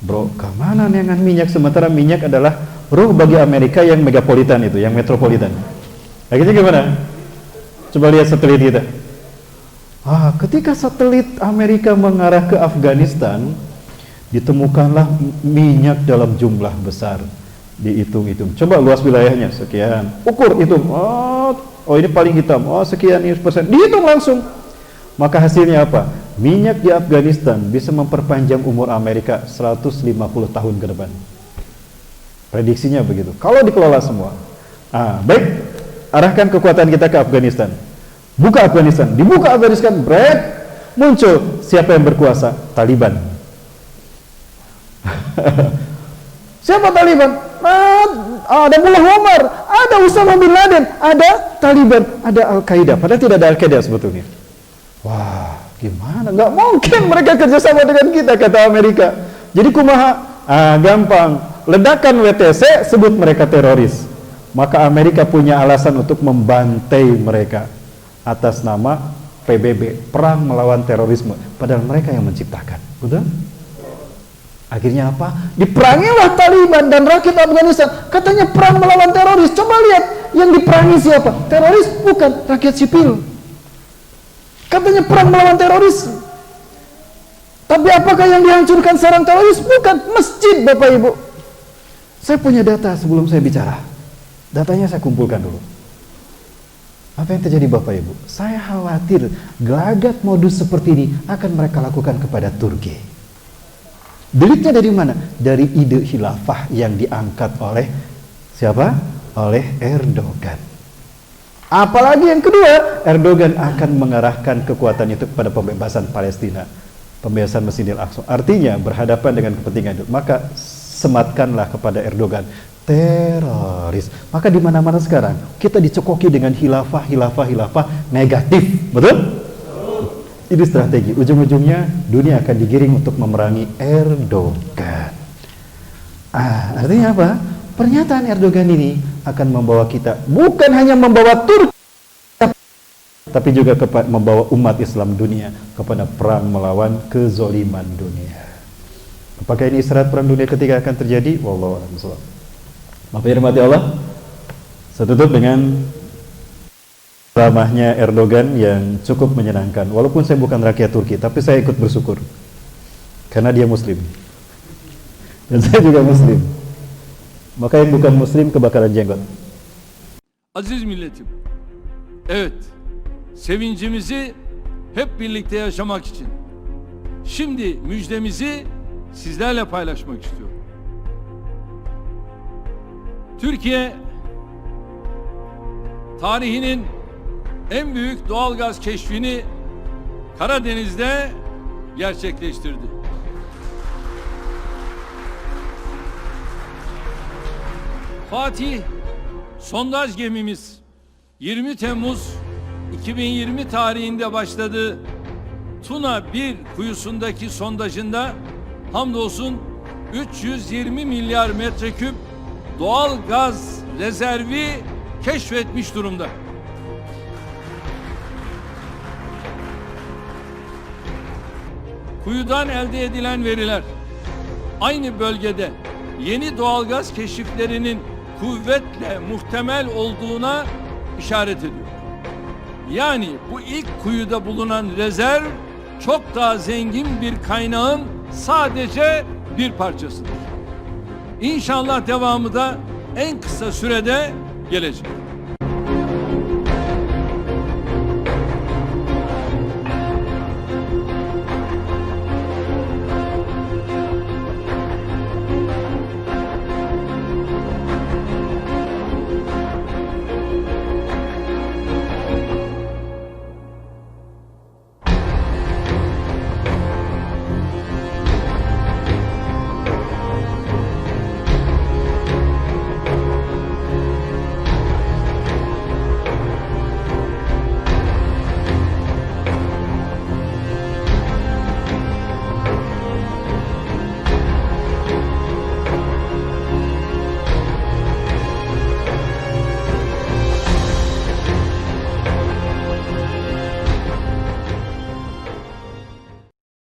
Bro, kemana dengan minyak, sementara minyak adalah ruh bagi Amerika yang megapolitan itu, yang metropolitan. Akhirnya gimana? Coba lihat satelit kita. Ketika satelit Amerika mengarah ke Afghanistan, ditemukanlah minyak dalam jumlah besar. Dihitung-hitung, coba luas wilayahnya sekian, ukur, hitung, oh ini paling hitam, sekian ini persen, dihitung langsung. Maka hasilnya apa? Minyak di Afghanistan bisa memperpanjang umur Amerika 150 tahun ke depan. Prediksinya begitu, kalau dikelola semua. Baik, arahkan kekuatan kita ke Afghanistan. Buka Afghanistan, dibuka Afghanistan, muncul siapa yang berkuasa? Taliban. Siapa Taliban? Ada Mullah Omar, ada Usama bin Laden, ada Taliban, ada Al-Qaeda. Padahal tidak ada Al-Qaeda sebetulnya. Wah, gimana? Nggak mungkin mereka kerjasama dengan kita, kata Amerika. Jadi kumaha? Gampang. Ledakan WTC, sebut mereka teroris. Maka Amerika punya alasan untuk membantai mereka atas nama PBB, Perang Melawan Terorisme. Padahal mereka yang menciptakan. Betul? Akhirnya apa? Diperangilah Taliban dan rakyat Afghanistan. Katanya perang melawan teroris. Coba lihat, yang diperangi siapa? Teroris? Bukan, rakyat sipil. Katanya perang melawan teroris. Tapi apakah yang dihancurkan sarang teroris? Bukan, masjid, Bapak Ibu. Saya punya data sebelum saya bicara. Datanya saya kumpulkan dulu. Apa yang terjadi Bapak Ibu? Saya khawatir gelagat modus seperti ini akan mereka lakukan kepada Turki. Deliknya dari mana? Dari ide khilafah yang diangkat oleh siapa? Oleh Erdogan. Apalagi yang kedua, Erdogan akan mengarahkan kekuatan itu kepada pembebasan Palestina, pembebasan Masjidil Aqsa. Artinya berhadapan dengan kepentingan itu. Maka sematkanlah kepada Erdogan, teroris. Maka di mana-mana sekarang kita dicekoki dengan khilafah negatif, betul? Ini strategi, ujung-ujungnya dunia akan digiring untuk memerangi Erdogan. Artinya apa? Pernyataan Erdogan ini akan membawa kita, bukan hanya membawa Turki, tapi juga membawa umat Islam dunia kepada perang melawan kezoliman dunia. Apakah ini isyarat perang dunia ketiga akan terjadi? Wallahu a'lam bishawab. Maaf ya, rahmati Allah. Saya tutup dengan ramahnya Erdogan yang cukup menyenangkan. Walaupun saya bukan rakyat Turki, tapi saya ikut bersyukur karena dia Muslim dan saya juga Muslim. Maka yang bukan Muslim kebakaran jenggot. Aziz milletim, evet, sevincimizi hep birlikte yaşamak için şimdi müjdemizi sizlerle paylaşmak istiyorum. Türkiye tarihinin en büyük doğalgaz keşfini Karadeniz'de gerçekleştirdi. Fatih sondaj gemimiz 20 Temmuz 2020 tarihinde başladığı Tuna 1 kuyusundaki sondajında hamdolsun 320 milyar metreküp doğal gaz rezervi keşfetmiş durumda. Kuyudan elde edilen veriler aynı bölgede yeni doğalgaz keşiflerinin kuvvetle muhtemel olduğuna işaret ediyor. Yani bu ilk kuyuda bulunan rezerv çok daha zengin bir kaynağın sadece bir parçasıdır. İnşallah devamı da en kısa sürede gelecek.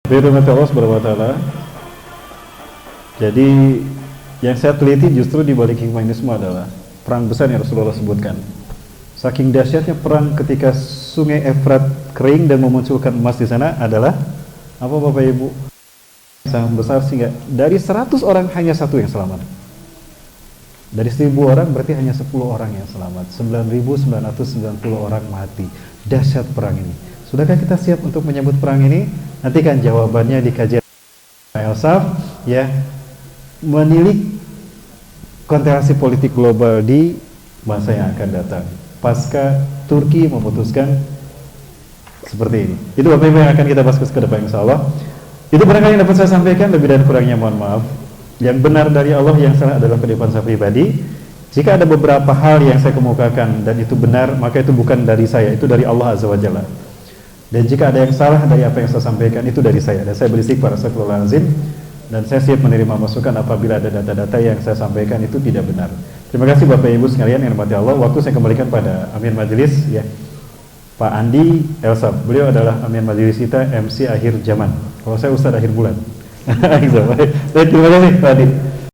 Firman Allah Subhanahu wa Ta'ala. Jadi yang saya teliti justru di balik hikmah ini semua adalah perang besar yang Rasulullah sebutkan. Saking dahsyatnya perang ketika sungai Efrat kering dan memunculkan emas di sana adalah apa Bapak Ibu? Sangat besar sehingga dari 100 orang hanya satu yang selamat. Dari 1000 orang berarti hanya 10 orang yang selamat. 9.990 orang mati. Dahsyat perang ini. Sudahkah kita siap untuk menyambut perang ini? Nantikan jawabannya di kajian Elsaf ya, menilik konstelasi politik global di masa yang akan datang pasca Turki memutuskan seperti ini. Itu Bapak Ibu yang akan kita bahas ke depan insyaallah. Itu barangkali yang dapat saya sampaikan, lebih dan kurangnya mohon maaf. Yang benar dari Allah, yang salah adalah kehidupan saya pribadi. Jika ada beberapa hal yang saya kemukakan dan itu benar, maka itu bukan dari saya, itu dari Allah Azza wa Jalla. Dan jika ada yang salah dari apa yang saya sampaikan, itu dari saya. Dan saya beristighfar astagfirullahalazim, dan saya siap menerima masukan apabila ada data-data yang saya sampaikan itu tidak benar. Terima kasih Bapak Ibu sekalian yang dirahmati Allah. Waktu saya kembalikan pada Amir Majelis ya, Pak Andi Elsaf. Beliau adalah Amir Majelis kita, MC akhir zaman. Kalau saya Ustadz akhir bulan. Terima kasih Pak Andi.